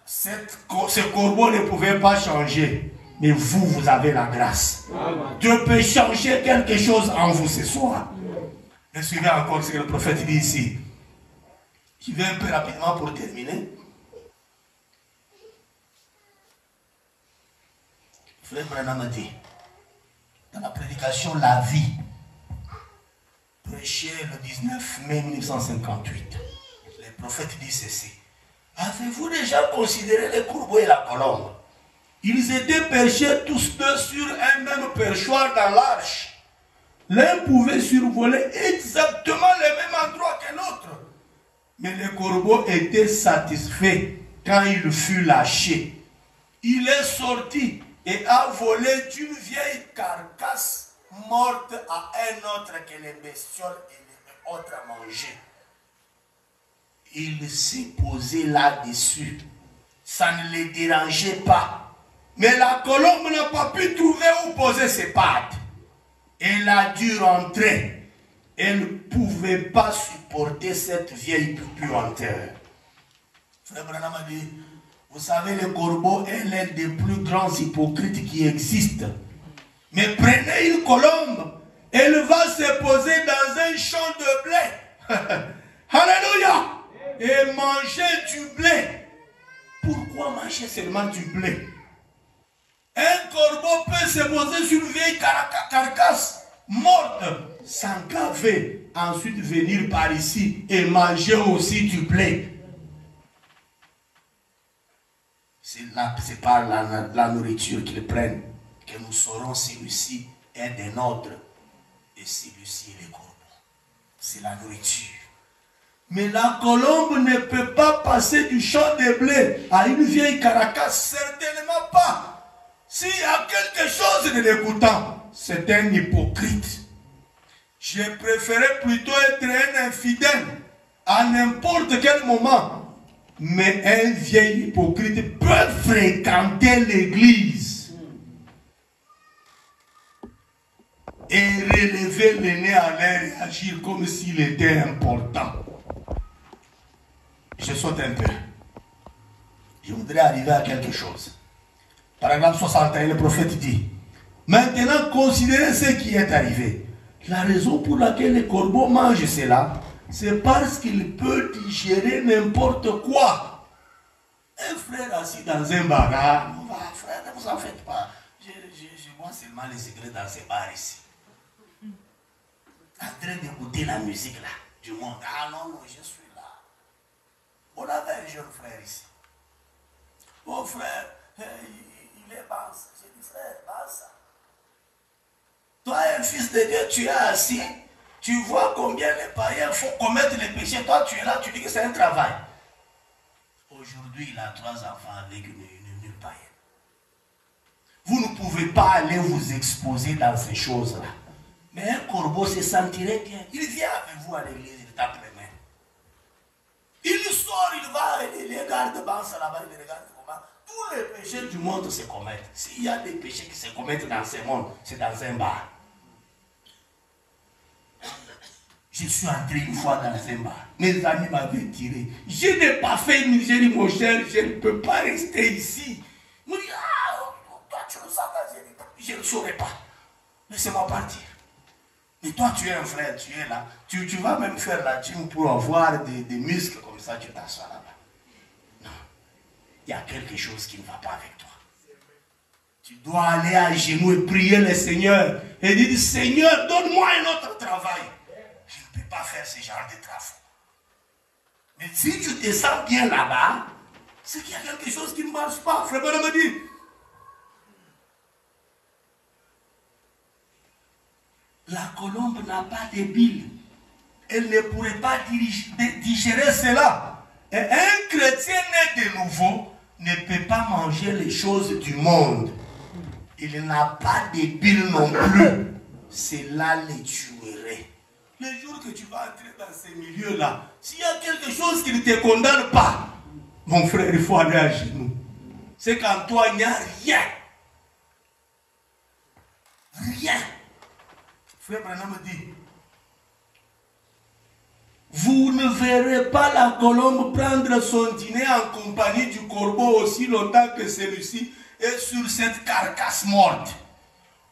Ce corbeau ne pouvait pas changer. Mais vous, vous avez la grâce. Dieu peut changer quelque chose en vous ce soir. Et suivez encore ce que le prophète dit ici. Je vais un peu rapidement pour terminer. Frère Branham dit, dans la prédication La Vie, prêchée le 19 mai 1958, le prophète dit ceci. Avez-vous déjà considéré les corbeaux et la colombe? Ils étaient perchés tous deux sur un même perchoir dans l'arche. L'un pouvait survoler exactement le même endroit que l'autre. Mais le corbeau était satisfait quand il fut lâché. Il est sorti et a volé d'une vieille carcasse morte à un autre que les bestioles et les autres à manger. Il s'est posé là-dessus. Ça ne le dérangeait pas. Mais la colombe n'a pas pu trouver où poser ses pattes. Elle a dû rentrer. Elle ne pouvait pas supporter cette vieille puanteur. Frère Branham a dit, vous savez, le corbeau est l'un des plus grands hypocrites qui existent. Mais prenez une colombe, elle va se poser dans un champ de blé. Alléluia! Et manger du blé. Pourquoi manger seulement du blé? Un corbeau peut se poser sur une vieille carcasse morte, s'encaver, ensuite venir par ici et manger aussi du blé. C'est par la nourriture qu'ils prennent que nous saurons si celui-ci est des nôtres et si celui-ci est le corbeau. C'est la nourriture. Mais la colombe ne peut pas passer du champ de blé à une vieille carcasse, certainement pas. S'il y a quelque chose de dégoûtant, c'est un hypocrite. Je préférais plutôt être un infidèle à n'importe quel moment. Mais un vieil hypocrite peut fréquenter l'église et relever le nez à l'air et agir comme s'il était important. Je saute un peu. Je voudrais arriver à quelque chose. Paragraphe 61, le prophète dit, maintenant considérez ce qui est arrivé. La raison pour laquelle les corbeaux mangent cela, c'est parce qu'il peut digérer n'importe quoi. Un frère assis dans un bar, frère, ne vous en faites pas. Je vois seulement les secrets dans ces bars ici. En train d'écouter la musique là, du monde. Ah non, non, je suis là. On avait un jeune frère ici. Mon frère, il est basse. J'ai dit, frère, basse. Toi, un fils de Dieu, tu es assis. Tu vois combien les païens font commettre les péchés. Toi, tu es là, tu dis que c'est un travail. Aujourd'hui, il a 3 enfants avec une païenne. Vous ne pouvez pas aller vous exposer dans ces choses-là. Mais un corbeau se sentirait bien. Il vient avec vous à l'église, il tape les mains. Il sort, il va, il regarde Bansa là-bas, il regarde comment. Tous les péchés du monde se commettent. S'il y a des péchés qui se commettent dans ce monde, c'est dans un bar. Je suis entré une fois dans un bar. Mes amis m'avaient tiré. Je n'ai pas fait une Nigerie, mon cher. Je ne peux pas rester ici. Ils m'ont dit, ah, toi tu le sens. Je ne le saurais pas. Laissez-moi partir. Et toi, tu es un frère, tu es là. Tu vas même faire la gym pour avoir des muscles comme ça, tu t'assois là-bas. Non. Il y a quelque chose qui ne va pas avec toi. Tu dois aller à genoux et prier le Seigneur. Et dire, Seigneur, donne-moi un autre travail. Je ne peux pas faire ce genre de travaux. Mais si tu te sens bien là-bas, c'est qu'il y a quelque chose qui ne marche pas. Frère Bernard me dit, la colombe n'a pas de bile. Elle ne pourrait pas digérer cela. Et un chrétien né de nouveau ne peut pas manger les choses du monde. Il n'a pas de bile non plus. Cela le tuerait. Le jour que tu vas entrer dans ces milieux-là, s'il y a quelque chose qui ne te condamne pas, mon frère, il faut aller à genoux. C'est qu'en toi, il n'y a rien. Rien. Frère Branham me dit, vous ne verrez pas la colombe prendre son dîner en compagnie du corbeau aussi longtemps que celui-ci est sur cette carcasse morte.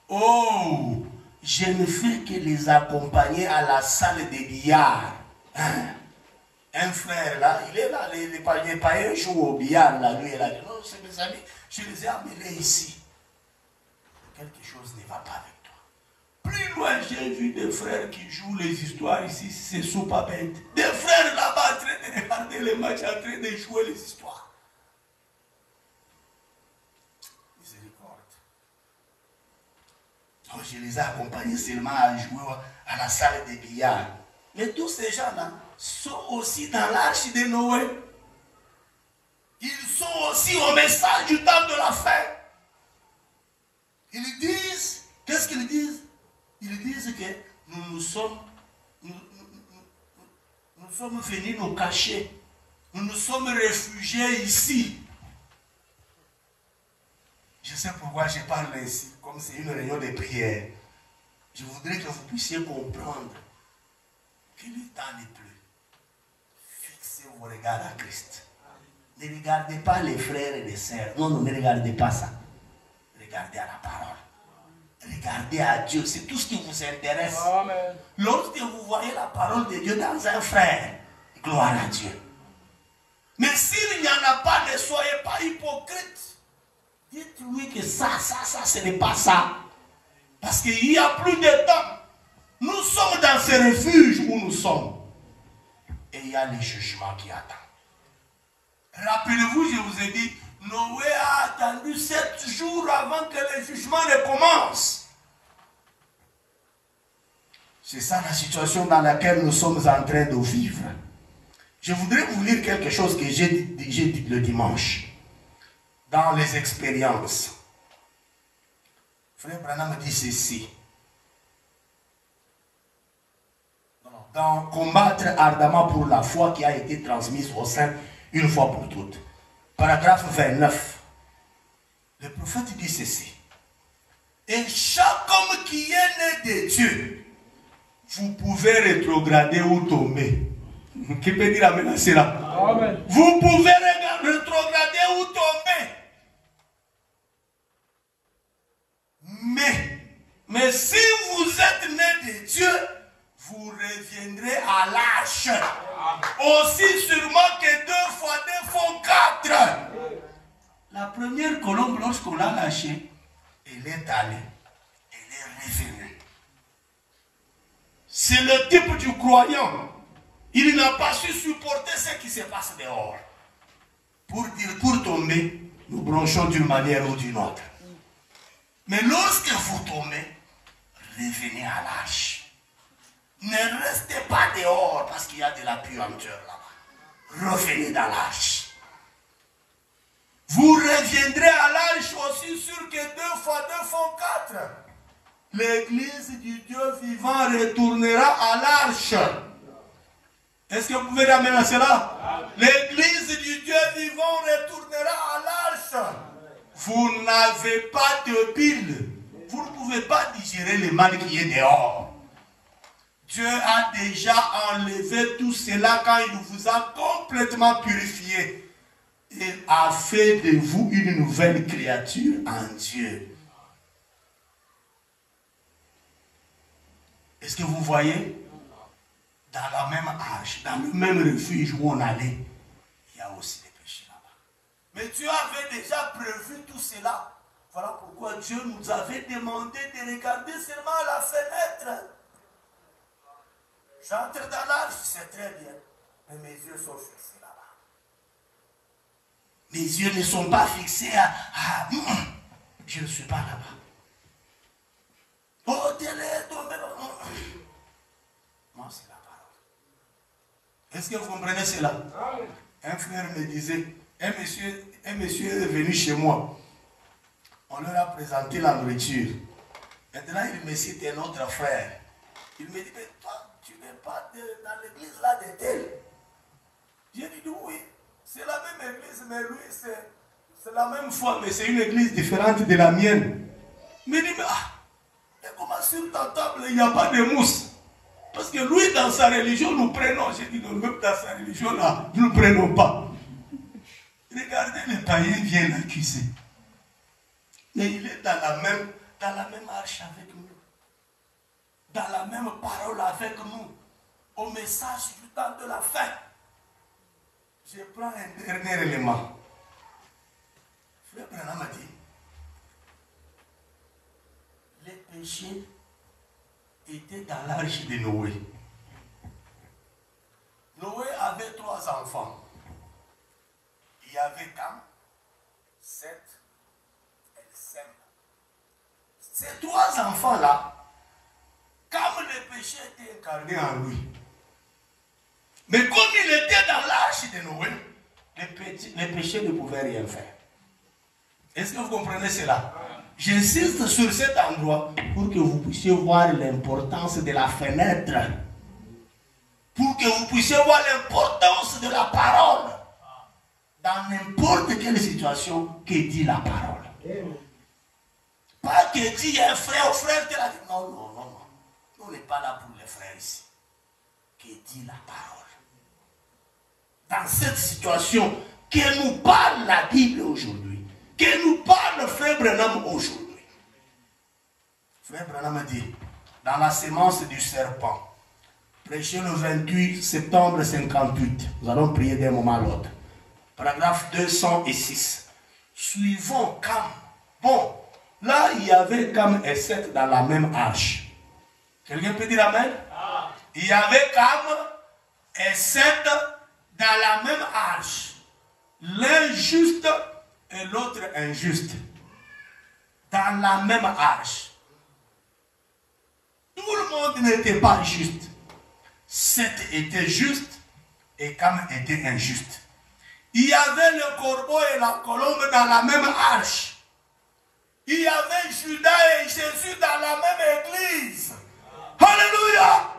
Oh, je ne fais que les accompagner à la salle de billard. Hein? Un frère là, il est là, les païens jouent au billard là, lui il a dit, non, c'est mes amis, je les ai amenés ici. Quelque chose ne va pas avec. Plus loin, j'ai vu des frères qui jouent les histoires ici, c'est pas bête. Des frères là-bas en train de regarder les matchs, en train de jouer les histoires. Miséricorde. Donc, je les ai accompagnés seulement à jouer à la salle de billard. Mais tous ces gens-là sont aussi dans l'arche de Noé. Ils sont aussi au message du temps de la fin. Ils disent, qu'est-ce qu'ils disent? Ils disent que nous sommes venus nous cacher. Nous nous sommes réfugiés ici. Je sais pourquoi je parle ici, comme c'est une réunion de prière. Je voudrais que vous puissiez comprendre que le temps n'est plus. Fixez vos regards à Christ. Ne regardez pas les frères et les sœurs. Non, ne regardez pas ça. Regardez à la parole. Regardez à Dieu, c'est tout ce qui vous intéresse. Amen. Lorsque vous voyez la parole de Dieu dans un frère, gloire à Dieu. Mais s'il n'y en a pas, ne soyez pas hypocrite. Dites-lui que ça, ce n'est pas ça. Parce qu'il n'y a plus de temps. Nous sommes dans ce refuge où nous sommes. Et il y a le jugement qui attend. Rappelez-vous, je vous ai dit, Noé a attendu 7 jours avant que le jugement ne commence. C'est ça la situation dans laquelle nous sommes en train de vivre. Je voudrais vous lire quelque chose que j'ai dit le dimanche. Dans les expériences. Frère Branham dit ceci. Dans combattre ardemment pour la foi qui a été transmise au sein une fois pour toutes. Paragraphe 29. Le prophète dit ceci. Et chaque homme qui est né de Dieu, vous pouvez rétrograder ou tomber. Qui peut dire amen à cela? Amen. Vous pouvez rétrograder ou tomber. Mais si vous êtes né de Dieu, vous reviendrez à l'arche. Aussi sûrement que 2 fois 2 font 4. La première colombe, lorsqu'on l'a lâchée, elle est allée. Elle est revenue. C'est le type du croyant. Il n'a pas su supporter ce qui se passe dehors. Pour tomber, nous branchons d'une manière ou d'une autre. Mais lorsque vous tombez, revenez à l'arche. Ne restez pas dehors parce qu'il y a de la puanteur là-bas. Revenez dans l'arche. Vous reviendrez à l'arche aussi sûr que 2 fois 2 font 4. L'église du Dieu vivant retournera à l'arche. Est-ce que vous pouvez ramener à cela? L'église du Dieu vivant retournera à l'arche. Vous n'avez pas de pile. Vous ne pouvez pas digérer le mal qui est dehors. Dieu a déjà enlevé tout cela quand il vous a complètement purifié et a fait de vous une nouvelle créature en Dieu. Est-ce que vous voyez? Dans la même arche, dans le même refuge où on allait, il y a aussi des péchés là-bas. Mais Dieu avait déjà prévu tout cela. Voilà pourquoi Dieu nous avait demandé de regarder seulement à la fenêtre. J'entre dans l'arche, c'est très bien. Mais mes yeux sont fixés là-bas. Mes yeux ne sont pas fixés à je ne suis pas là-bas. Oh, Dieu est tombé. Moi, c'est la parole. Est-ce que vous comprenez cela? Un frère me disait, un monsieur est venu chez moi. On leur a présenté la nourriture. Maintenant, il me cite un autre frère. Il me dit, mais toi, tu n'es pas dans l'église là de tel. J'ai dit, oui, c'est la même église, mais lui, c'est la même foi, mais c'est une église différente de la mienne. Il me dit, mais comment sur ta table, il n'y a pas de mousse? Parce que lui, dans sa religion, nous prenons. J'ai dit, non, même dans sa religion, là, nous ne prenons pas. Regardez, les païens viennent l'accuser. Mais il est dans la même arche avec nous. Dans la même parole avec nous. Au message du temps de la fin. Je prends un dernier élément. Frère Branham a dit, les péchés étaient dans l'arche de Noé. Noé avait 3 enfants. Il y avait Cam, Seth et Sem. Ces 3 enfants-là, comme le péché était incarné en lui, mais comme il était dans l'arche de Noé, les péchés ne pouvaient rien faire. Est-ce que vous comprenez cela? J'insiste sur cet endroit pour que vous puissiez voir l'importance de la fenêtre. Pour que vous puissiez voir l'importance de la parole. Dans n'importe quelle situation que dit la parole. Pas que dit un frère au frère qui a dit non, non, non, non. On n'est pas là pour les frères ici. Que dit la parole. Dans cette situation, que nous parle la Bible aujourd'hui. Que nous parle Frère Branham aujourd'hui. Frère Branham dit, dans la sémence du serpent, prêché le 28 septembre 58, nous allons prier d'un moment à l'autre. Paragraphe 206. Suivons Cam. Bon, là il y avait Cam et Seth dans la même arche. Quelqu'un peut dire amen? Il y avait Cam et Seth dans la même arche. L'un juste et l'autre injuste. Dans la même arche. Tout le monde n'était pas juste. Seth était juste et Cam était injuste. Il y avait le corbeau et la colombe dans la même arche. Il y avait Judas et Jésus dans la même église. Alléluia!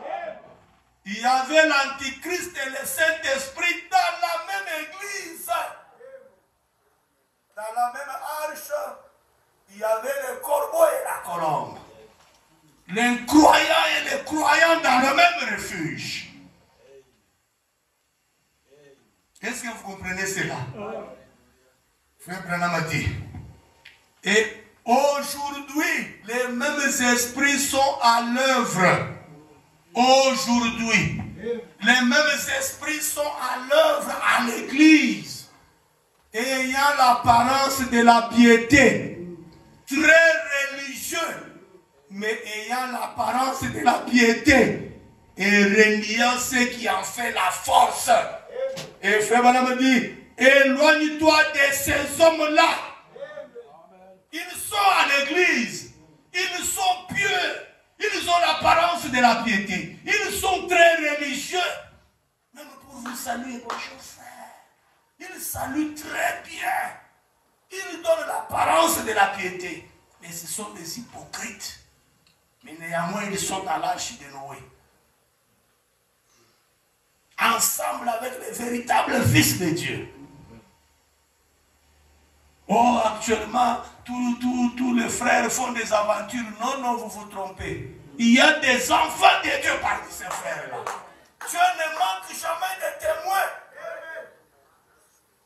Il y avait l'Antichrist et le Saint-Esprit dans la même église. Dans la même arche, il y avait le corbeau et la colombe. L'incroyant et les croyants dans le même refuge. Est-ce que vous comprenez cela? Frère Branham a dit. Et aujourd'hui, les mêmes esprits sont à l'œuvre. Aujourd'hui, les mêmes esprits sont à l'œuvre à l'église. Ayant l'apparence de la piété. Très religieux. Mais ayant l'apparence de la piété. Et reniant ce qui en fait la force. Et Frère Branham dit, éloigne-toi de ces hommes-là. Ils sont à l'église. Ils sont pieux. Ils ont l'apparence de la piété. Ils sont très religieux. Même pour vous saluer, bonjour frère. Ils saluent très bien. Ils donnent l'apparence de la piété. Mais ce sont des hypocrites. Mais néanmoins, ils sont dans l'arche de Noé. Ensemble avec les véritables fils de Dieu. Oh, actuellement, tous les frères font des aventures. Non, non, vous vous trompez. Il y a des enfants de Dieu parmi ces frères-là. Dieu ne manque jamais de témoins.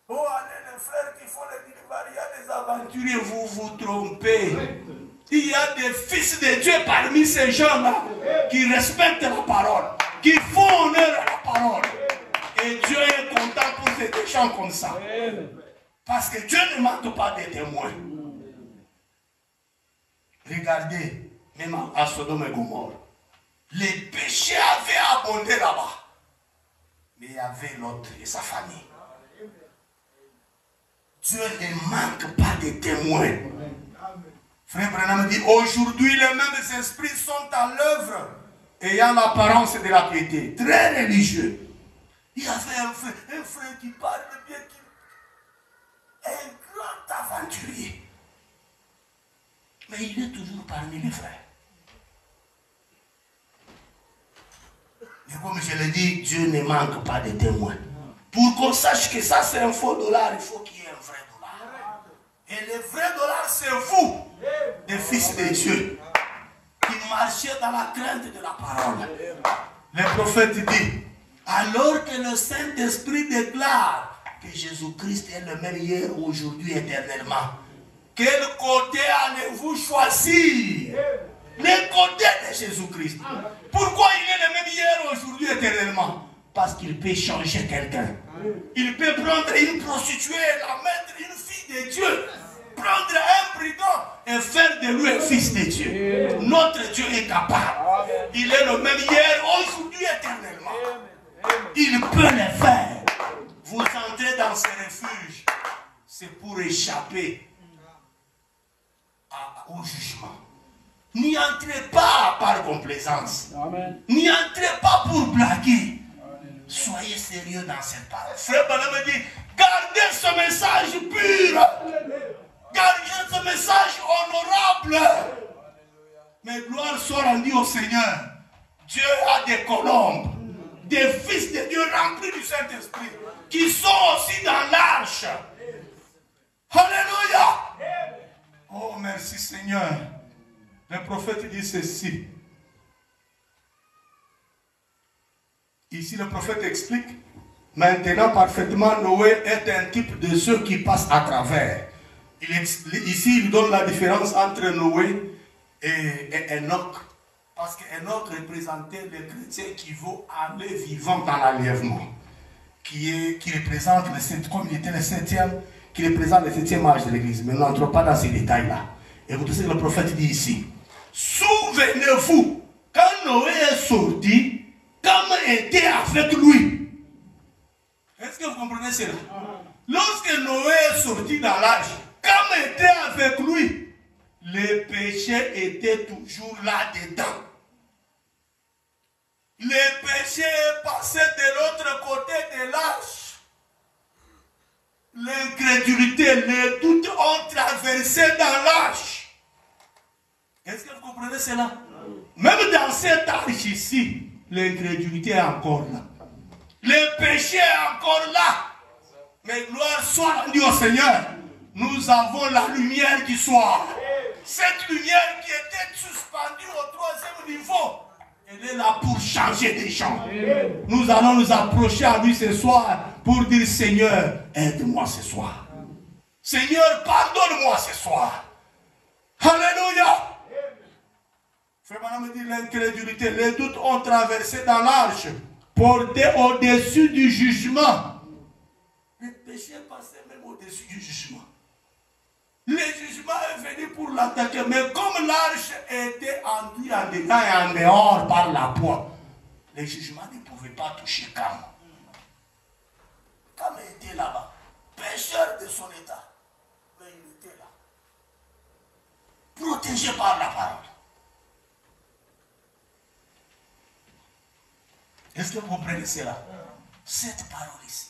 Oh, allez, les frères qui font les délivres, il y a des aventuriers, vous vous trompez. Il y a des fils de Dieu parmi ces gens-là qui respectent la parole, qui font honneur à la parole. Et Dieu est content pour ces gens comme ça. Parce que Dieu ne manque pas de témoins. Regardez, même à Sodome et Gomorrhe, les péchés avaient abondé là-bas. Mais il y avait l'autre et sa famille. Dieu ne manque pas de témoins. Frère Branham dit, aujourd'hui les mêmes esprits sont à l'œuvre, ayant l'apparence de la piété, très religieux. Il y avait un frère qui parle bien, un grand aventurier. Mais il est toujours parmi les frères. Et comme je l'ai dit, Dieu ne manque pas de témoins. Pour qu'on sache que ça c'est un faux dollar, il faut qu'il y ait un vrai dollar. Et le vrai dollar c'est vous, des fils de Dieu, qui marchez dans la crainte de la parole. Le prophète dit, alors que le Saint-Esprit déclare que Jésus-Christ est le même hier, aujourd'hui, éternellement. Quel côté allez-vous choisir? Le côté de Jésus-Christ. Pourquoi il est le même hier, aujourd'hui, éternellement? Parce qu'il peut changer quelqu'un. Il peut prendre une prostituée, la mettre une fille de Dieu, prendre un brigand et faire de lui un fils de Dieu. Notre Dieu est capable. Il est le même hier, aujourd'hui, éternellement. Il peut le faire. Vous entrez dans ce refuge, c'est pour échapper au jugement. N'y entrez pas par complaisance. N'y entrez pas pour blaguer. Soyez sérieux dans cette parole. Frère Branham me dit, gardez ce message pur. Gardez ce message honorable. Mais gloire soit rendue au Seigneur. Dieu a des colombes, des fils de Dieu remplis du Saint-Esprit, qui sont aussi dans l'arche. Alléluia. Oh, merci Seigneur. Le prophète dit ceci. Ici, le prophète explique. Maintenant, parfaitement, Noé est un type de ceux qui passent à travers. Ici, il donne la différence entre Noé et Enoch. Parce qu'Enoch représentait les chrétiens qui vont aller vivant dans l'enlèvement. Qui représente, comme il était le 7e, qui représente le 7e âge de l'Église. Mais nous n'entrons pas dans ces détails-là. Écoutez ce que le prophète dit ici. Souvenez-vous, quand Noé est sorti, comment était avec lui? Est-ce que vous comprenez cela? Lorsque Noé est sorti dans l'arche, comment était avec lui? Les péchés étaient toujours là-dedans. Les péchés passaient de l'autre côté de l'arche. L'incrédulité, les doutes ont traversé dans l'arche. Est-ce que vous comprenez cela? Même dans cette arche ici, l'incrédulité est encore là. Le péché est encore là. Mais gloire soit rendue au Seigneur. Nous avons la lumière du soir. Cette lumière qui était suspendue au 3e niveau, elle est là pour changer des gens. Nous allons nous approcher à lui ce soir pour dire, Seigneur, aide-moi ce soir. Seigneur, pardonne-moi ce soir. Alléluia. Frère Branham me dit, l'incrédulité, les doutes ont traversé dans l'arche, porté au-dessus du jugement. Le péché passait même au-dessus du jugement. Le jugement est venu pour l'attaquer, mais comme l'arche était enduite en dedans et en dehors par la poix, le jugement ne pouvait pas toucher Cam. Cam était là-bas, pécheur de son état, mais il était là, protégé par la parole. Est-ce que vous comprenez cela? Cette parole ici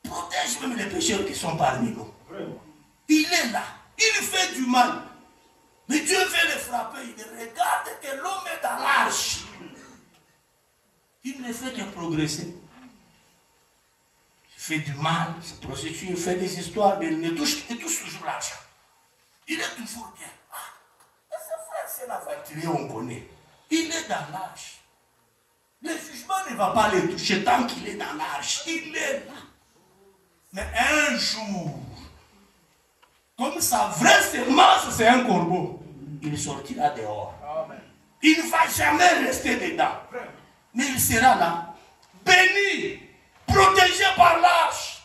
protège même les pécheurs qui sont parmi nous. Il est là, il fait du mal, mais Dieu veut le frapper. Il regarde que l'homme est dans l'arche. Il ne fait que progresser. Il fait du mal, il se prostitue, il fait des histoires, mais il touche toujours l'argent. Il est toujours bien. Ah, et ce frère, c'est l'aventurier, on connaît. Il est dans l'arche. Le jugement ne va pas le toucher tant qu'il est dans l'arche. Il est là. Mais un jour, comme sa vraie semence, c'est un corbeau, il sortira dehors. Amen. Il ne va jamais rester dedans. Mais il sera là, béni, protégé par l'arche.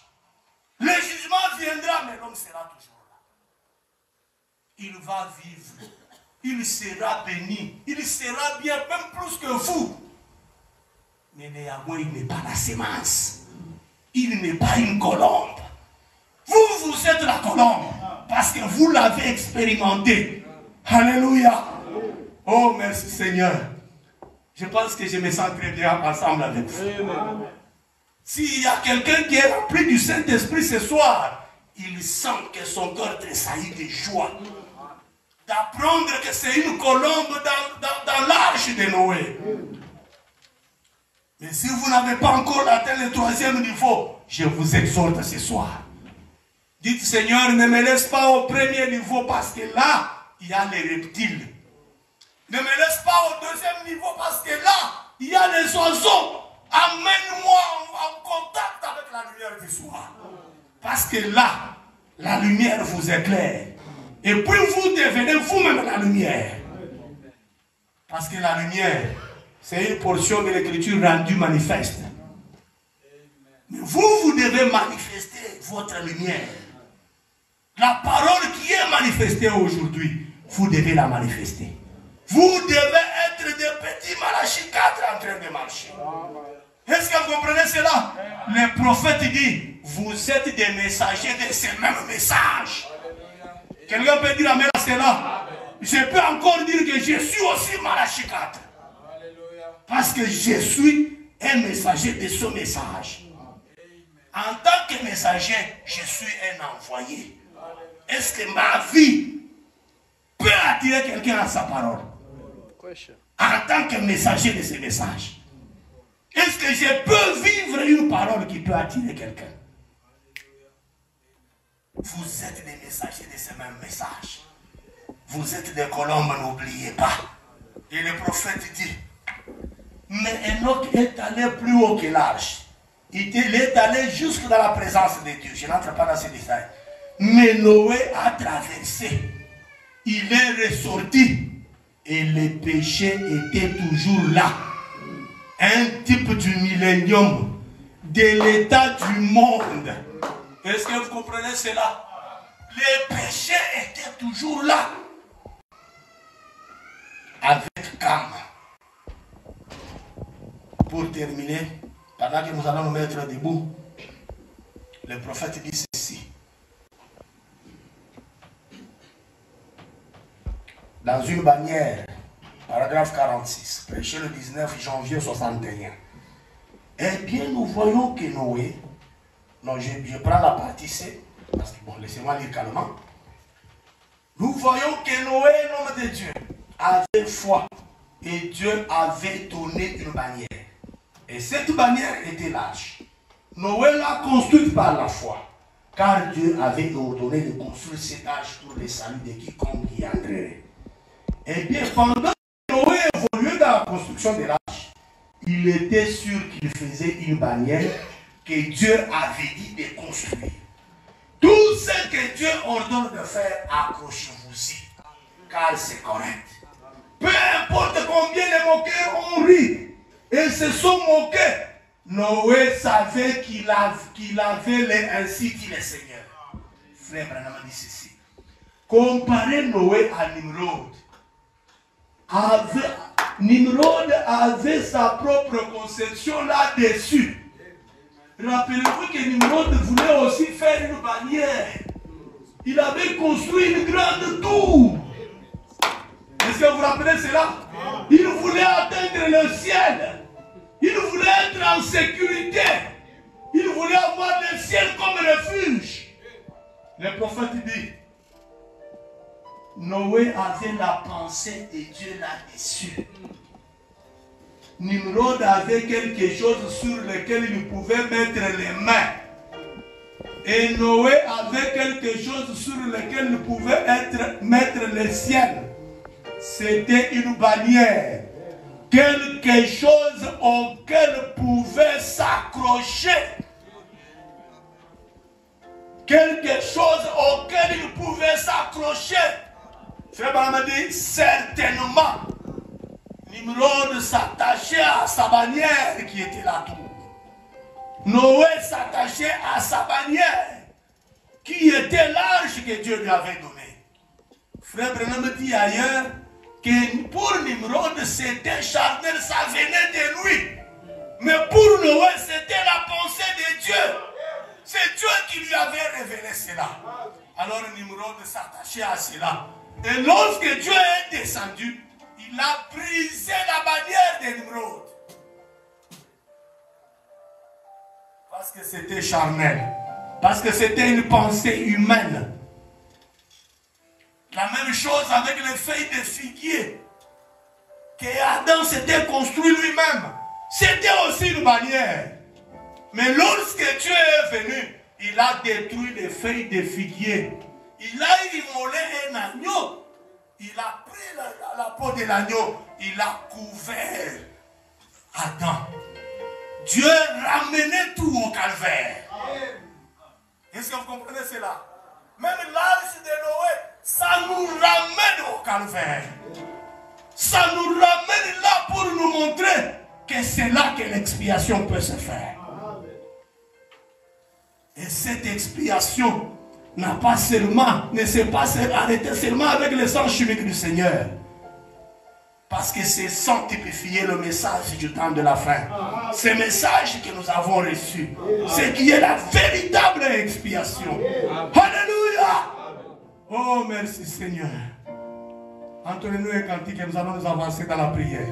Le jugement viendra, mais l'homme sera toujours là. Il va vivre. Il sera béni. Il sera bien, même plus que vous. Mais néanmoins, il n'est pas la semence. Il n'est pas une colombe. Vous, vous êtes la colombe. Parce que vous l'avez expérimenté. Alléluia. Oh, merci Seigneur. Je pense que je me sens très bien ensemble avec vous. S'il y a quelqu'un qui est rempli du Saint-Esprit ce soir, il sent que son cœur tressaillit de joie. D'apprendre que c'est une colombe dans l'arche de Noé. Mais si vous n'avez pas encore atteint le 3e niveau, je vous exhorte ce soir. Dites, Seigneur, ne me laisse pas au 1er niveau parce que là, il y a les reptiles. Ne me laisse pas au 2e niveau parce que là, il y a les oiseaux. Amène-moi en contact avec la lumière du soir. Parce que là, la lumière vous éclaire. Et puis vous devenez vous-même la lumière. Parce que la lumière, c'est une portion de l'écriture rendue manifeste. Mais vous devez manifester votre lumière. La parole qui est manifestée aujourd'hui, vous devez la manifester. Vous devez être des petits Malachie 4 en train de marcher. Est-ce que vous comprenez cela? Le prophète dit, vous êtes des messagers de ces mêmes messages. Quelqu'un peut dire amen à cela? Je peux encore dire que je suis aussi Malachie 4. Parce que je suis un messager de ce message. En tant que messager, je suis un envoyé. Est-ce que ma vie peut attirer quelqu'un à sa parole? En tant que messager de ce message. Est-ce que je peux vivre une parole qui peut attirer quelqu'un? Vous êtes des messagers de ce même message. Vous êtes des colombes, n'oubliez pas. Et le prophète dit, mais Enoch est allé plus haut que l'arche. Il est allé jusque dans la présence de Dieu. Je n'entre pas dans ces détails. Mais Noé a traversé. Il est ressorti. Et le péché était toujours là. Un type du millénium. De l'état du monde. Est-ce que vous comprenez cela? Le péché était toujours là. Avec calme. Pour terminer, pendant que nous allons nous mettre debout, le prophète dit ceci. Dans une bannière, paragraphe 46, prêché le 19 janvier 61. Eh bien, nous voyons que Noé, non, je prends la partie C, parce que bon, laissez-moi lire calmement. Nous voyons que Noé, l'homme de Dieu, avait foi et Dieu avait donné une bannière. Et cette bannière était l'arche. Noé l'a construite par la foi, car Dieu avait ordonné de construire cette arche pour le salut de quiconque y entrerait. Eh bien, pendant que Noé évoluait dans la construction de l'arche, il était sûr qu'il faisait une bannière que Dieu avait dit de construire. Tout ce que Dieu ordonne de faire, accrochez-vous-y, car c'est correct. Peu importe combien les moqueurs ont ri et se sont moqués, Noé savait qu'il avait ainsi dit le Seigneur. Frère Branham dit ceci. Comparez Noé à Nimrod. Nimrod avait sa propre conception là-dessus. Rappelez-vous que Nimrod voulait aussi faire une bannière. Il avait construit une grande tour. Est-ce que vous vous rappelez cela? Il voulait atteindre le ciel. Il voulait être en sécurité. Il voulait avoir le ciel comme refuge. Le prophète dit, Noé avait la pensée de Dieu là-dessus. Nimrod avait quelque chose sur lequel il pouvait mettre les mains. Et Noé avait quelque chose sur lequel il pouvait mettre le ciel. C'était une bannière. quelque chose auquel pouvait s'accrocher. Quelque chose auquel il pouvait s'accrocher. Frère Branham dit, certainement, Nimrod s'attachait à sa bannière qui était la tour. Noé s'attachait à sa bannière qui était l'arche que Dieu lui avait donnée. Frère Branham dit ailleurs que pour Nimrod c'était charnel, ça venait de lui. Mais pour Noé c'était la pensée de Dieu. C'est Dieu qui lui avait révélé cela. Alors Nimrod s'attachait à cela. Et lorsque Dieu est descendu, il a brisé la bannière de Nimrod. Parce que c'était charnel. Parce que c'était une pensée humaine. La même chose avec les feuilles de figuier. Que Adam s'était construit lui-même. C'était aussi une bannière. Mais lorsque Dieu est venu, il a détruit les feuilles de figuier. Il a immolé un agneau. Il a pris la peau de l'agneau. Il a couvert Adam. Dieu ramenait tout au calvaire. Est-ce que vous comprenez cela? Même l'arche de Noé, ça nous ramène au calvaire. Ça nous ramène là pour nous montrer que c'est là que l'expiation peut se faire. Et cette expiation ne s'est pas arrêtée seulement avec le sang chimique du Seigneur. Parce que ce sang typifiait le message du temps de la fin. Ce message que nous avons reçu. Ce qui est la véritable expiation. Alléluia. Oh merci Seigneur. Entre nous et cantique, nous allons nous avancer dans la prière.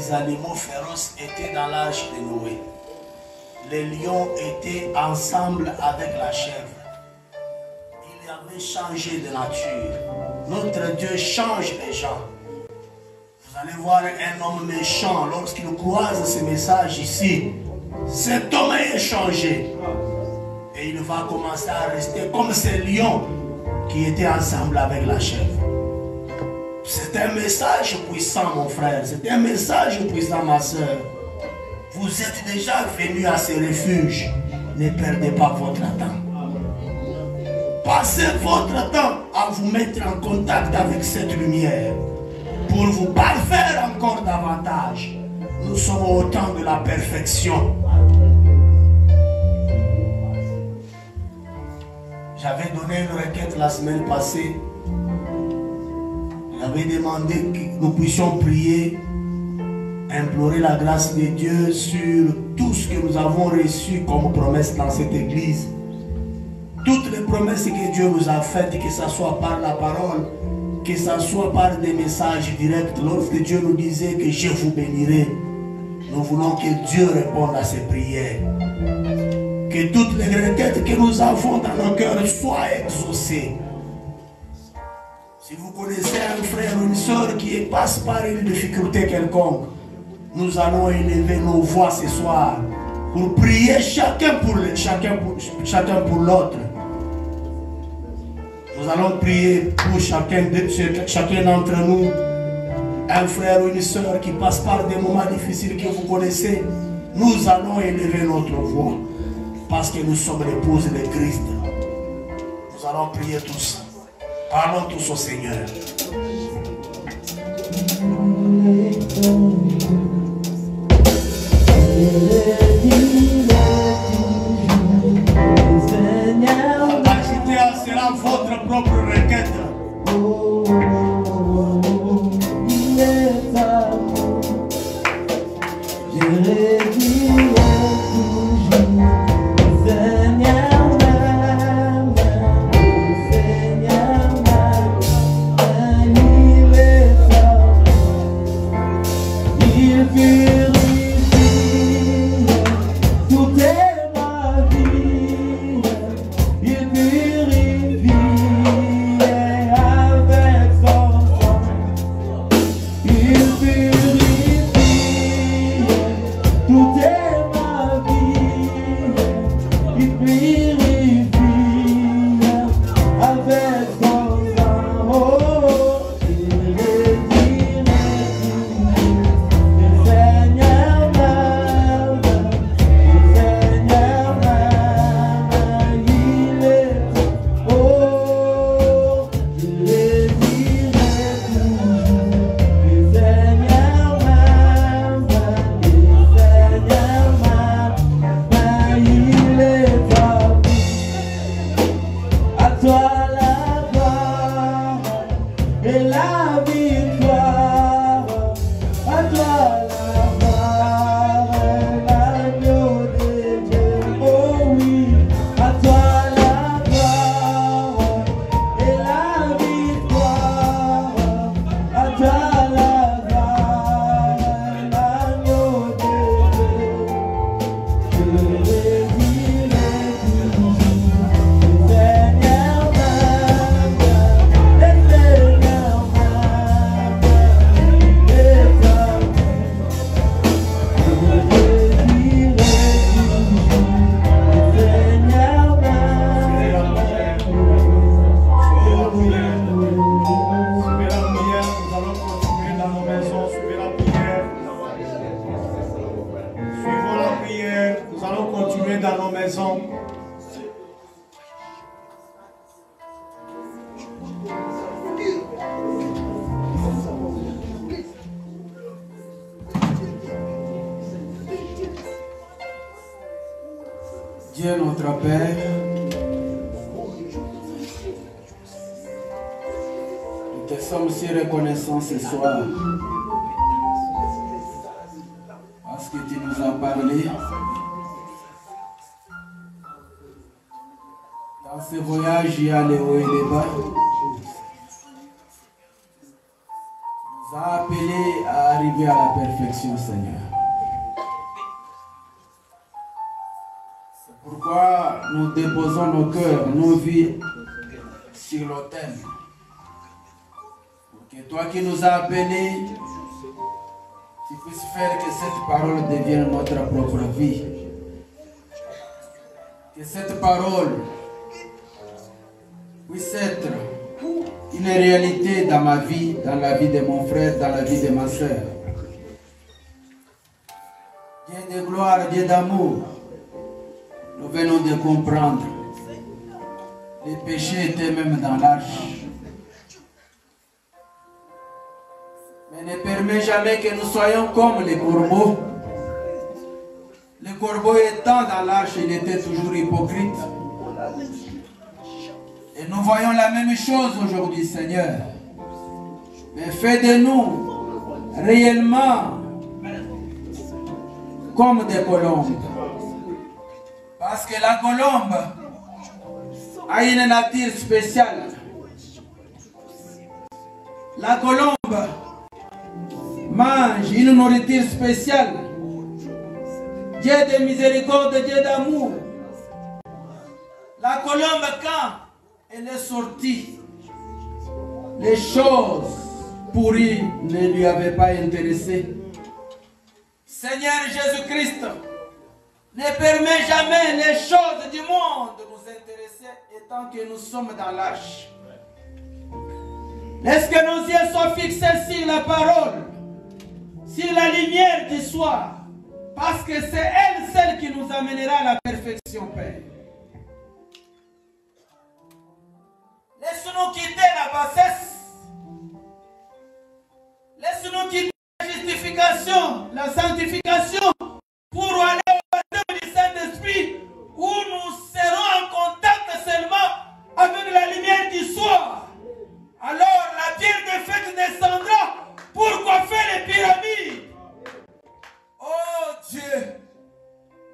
les animaux féroces étaient dans l'arche de Noé. Les lions étaient ensemble avec la chèvre. Il avait changé de nature. Notre Dieu change les gens. Vous allez voir un homme méchant lorsqu'il croise ce message ici. Cet homme est changé. Et il va commencer à rester comme ces lions qui étaient ensemble avec la chèvre. C'est un message puissant, mon frère. C'est un message puissant, ma soeur. Vous êtes déjà venu à ce refuge. Ne perdez pas votre temps. Passez votre temps à vous mettre en contact avec cette lumière pour vous parfaire encore davantage. Nous sommes au temps de la perfection. J'avais donné une requête la semaine passée. J'avais demandé que nous puissions prier, implorer la grâce de Dieu sur tout ce que nous avons reçu comme promesse dans cette église. Toutes les promesses que Dieu nous a faites, que ce soit par la parole, que ce soit par des messages directs, lorsque Dieu nous disait que je vous bénirai, nous voulons que Dieu réponde à ces prières. Que toutes les requêtes que nous avons dans nos cœurs soient exaucées. Si vous connaissez un frère ou une soeur qui passe par une difficulté quelconque, nous allons élever nos voix ce soir pour prier chacun pour l'autre. Nous allons prier pour chacun d'entre nous, un frère ou une soeur qui passe par des moments difficiles que vous connaissez. Nous allons élever notre voix parce que nous sommes l'épouse de Christ. Nous allons prier tous. Parlons tous au Seigneur. Ajoutez à cela votre propre requête. Dieu notre Père, nous te sommes si reconnaissants ce soir parce que tu nous as parlé dans ce voyage. Il y a les hauts et les bas. Tu nous as appelés à arriver arriver à la perfection, Seigneur. C'est pourquoi nous déposons nos cœurs, nos vies sur l'autel. Pour que toi qui nous as appelés, tu puisses faire que cette parole devienne notre propre vie. Que cette parole puisse être une réalité dans ma vie, dans la vie de mon frère, dans la vie de ma soeur. Dieu de gloire, Dieu d'amour, nous venons de comprendre. Les péchés étaient même dans l'arche. Mais ne permets jamais que nous soyons comme les corbeaux. Le corbeau étant dans l'arche, il était toujours hypocrite. Et nous voyons la même chose aujourd'hui, Seigneur. Mais fais de nous réellement comme des colombes. Parce que la colombe a une nature spéciale. La colombe mange une nourriture spéciale. Dieu de miséricorde, Dieu d'amour. La colombe, quand elle est sortie, les choses pourries ne lui avaient pas intéressé. Seigneur Jésus-Christ, ne permet jamais les choses du monde nous intéresser étant que nous sommes dans l'arche. Laisse que nos yeux soient fixés sur la parole, sur la lumière du soir, parce que c'est elle celle qui nous amènera à la perfection, Père. Laisse-nous quitter la bassesse. Laisse-nous quitter la justification, la sanctification, pour aller au baptême du Saint-Esprit, où nous serons en contact seulement avec la lumière du soir. Alors la pierre de fête descendra pour coiffer les pyramides. Oh Dieu,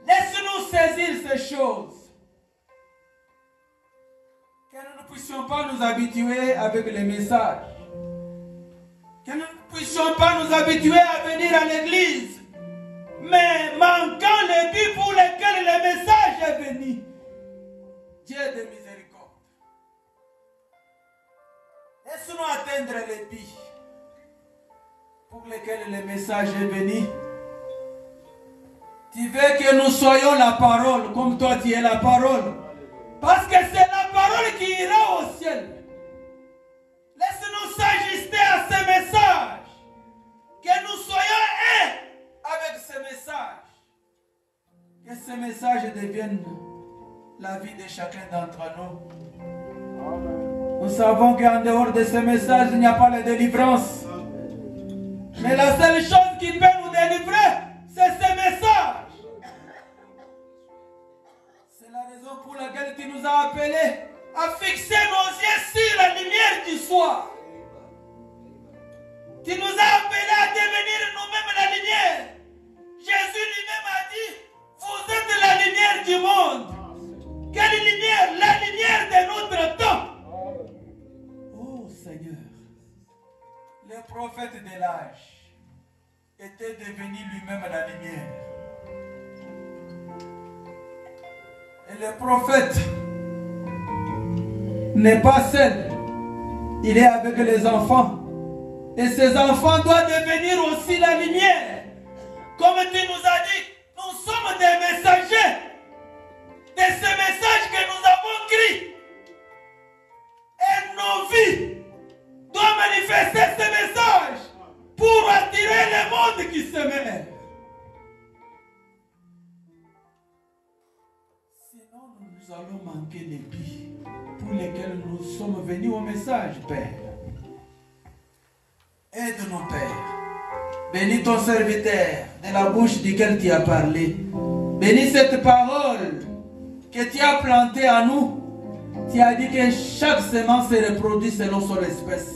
laisse-nous saisir ces choses. Que nous ne puissions pas nous habituer avec les messages. Que nous ne puissions pas nous habituer à venir à l'église. Mais manquant les buts pour lesquels le message est venu. Dieu de miséricorde. Laisse-nous atteindre les buts pour lesquels le message est venu. Tu veux que nous soyons la parole comme toi tu es la parole. Parce que c'est la parole qui ira au ciel. Laisse-nous s'ajuster à ce message. Que nous soyons un avec ce message. Que ce message devienne la vie de chacun d'entre nous. Nous savons qu'en dehors de ce message, il n'y a pas de délivrance. Mais la seule chose qui peut nous délivrer, c'est ce message. C'est la raison pour laquelle tu nous as appelés à fixer nos yeux sur la lumière du soir. Tu nous as appelés à devenir nous-mêmes la lumière. Jésus lui-même a dit, vous êtes la lumière du monde. Quelle lumière? La lumière de notre temps. Oh Seigneur, le prophète de l'âge était devenu lui-même la lumière. Et le prophète n'est pas seul. Il est avec les enfants. Et ces enfants doivent devenir aussi la lumière. Comme tu nous as dit, nous sommes des messagers de ce message que nous avons écrit. Et nos vies doivent manifester ce message pour attirer le monde qui se mêle. Sinon, nous allons manquer les billes pour lesquels nous sommes venus au message, Père. Aide-nous, Père. Bénis ton serviteur de la bouche duquel tu as parlé. Bénis cette parole que tu as plantée en nous. Tu as dit que chaque semence se reproduit selon son espèce.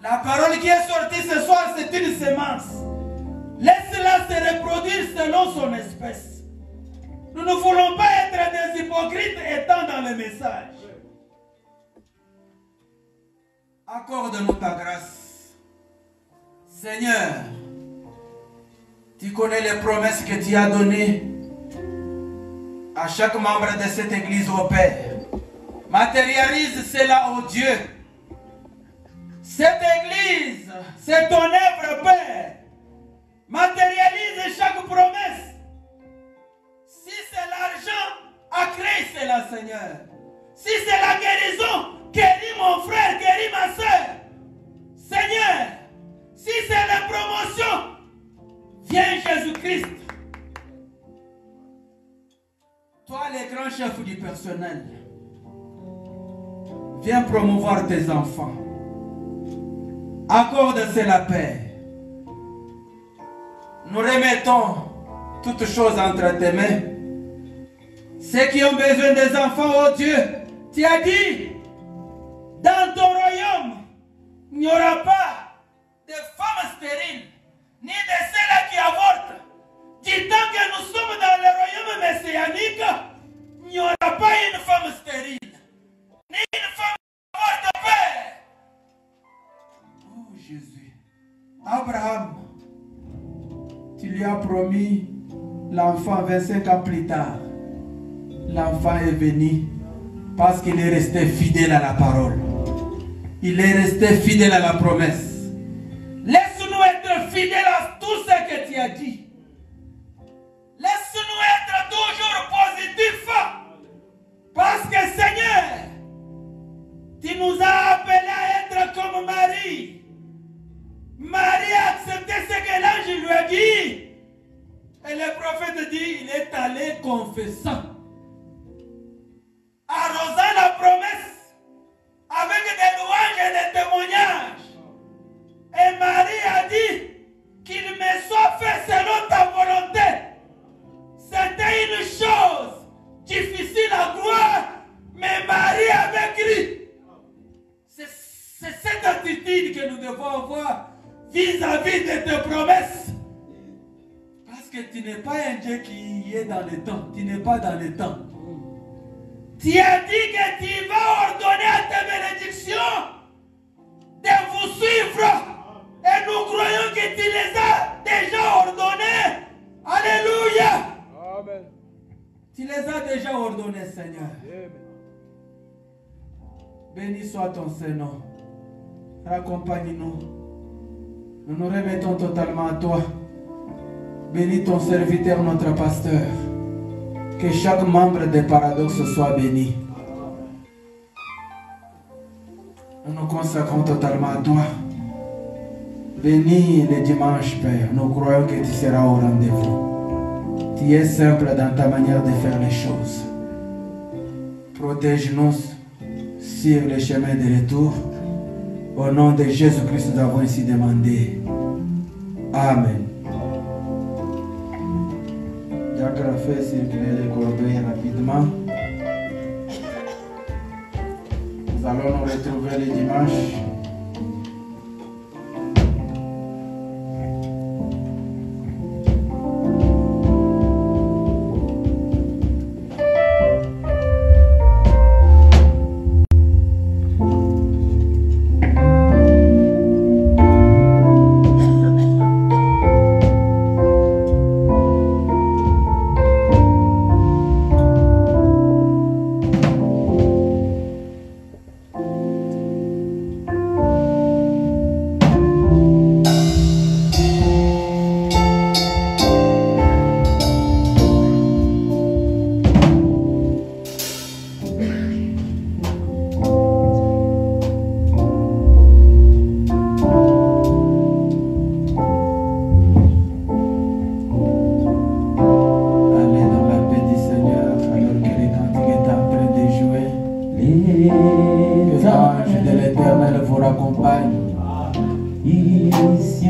La parole qui est sortie ce soir, c'est une semence. Laisse-la se reproduire selon son espèce. Nous ne voulons pas être des hypocrites étant dans le message. Accorde-nous ta grâce. Seigneur, tu connais les promesses que tu as données à chaque membre de cette église, au Père. Matérialise cela, oh Dieu. Cette église, c'est ton œuvre, Père. Matérialise chaque promesse. Si c'est l'argent, accrée cela, Seigneur. Si c'est la guérison, guéris mon frère, guéris ma soeur. Seigneur, si c'est la promotion, viens Jésus-Christ. Toi, le grand chef du personnel, viens promouvoir tes enfants. Accorde-c'est la paix. Nous remettons toutes choses entre tes mains. Ceux qui ont besoin des enfants, oh Dieu, tu as dit, dans ton royaume, il n'y aura pas de femmes stériles, ni de celles qui avortent. Du temps que nous sommes dans le royaume messianique, il n'y aura pas une femme stérile, ni une femme qui avorte, Père. Oh Jésus, Abraham, tu lui as promis l'enfant 25 ans plus tard. L'enfant est venu parce qu'il est resté fidèle à la parole. Il est resté fidèle à la promesse. Laisse-nous être fidèles à tout ce que tu as dit. Laisse-nous être toujours positifs. Parce que Seigneur, tu nous as appelés à être comme Marie. Marie a accepté ce que l'ange lui a dit. Et le prophète dit, il est allé confessant, arrosant la promesse avec des louanges et des témoignages. Et Marie a dit qu'il me soit fait selon ta volonté. C'était une chose difficile à croire, mais Marie avait cru. C'est cette attitude que nous devons avoir vis-à-vis de tes promesses. Parce que tu n'es pas un Dieu qui est dans le temps. Tu n'es pas dans le temps. Tu as dit que tu vas ordonner à tes bénédictions de vous suivre. Et nous croyons que tu les as déjà ordonnées. Alléluia. Amen. Tu les as déjà ordonnées, Seigneur. Amen. Béni soit ton Saint-Nom. Raccompagne-nous. Nous nous remettons totalement à toi. Bénis ton serviteur, notre pasteur. Que chaque membre des paradoxes soit béni. Nous nous consacrons totalement à toi. Bénis le dimanche, Père. Nous croyons que tu seras au rendez-vous. Tu es simple dans ta manière de faire les choses. Protège-nous sur le chemin de retour. Au nom de Jésus-Christ, nous avons ainsi demandé. Amen. Jacques a fait circuler les corbeilles rapidement. Nous allons nous retrouver le dimanche. Ici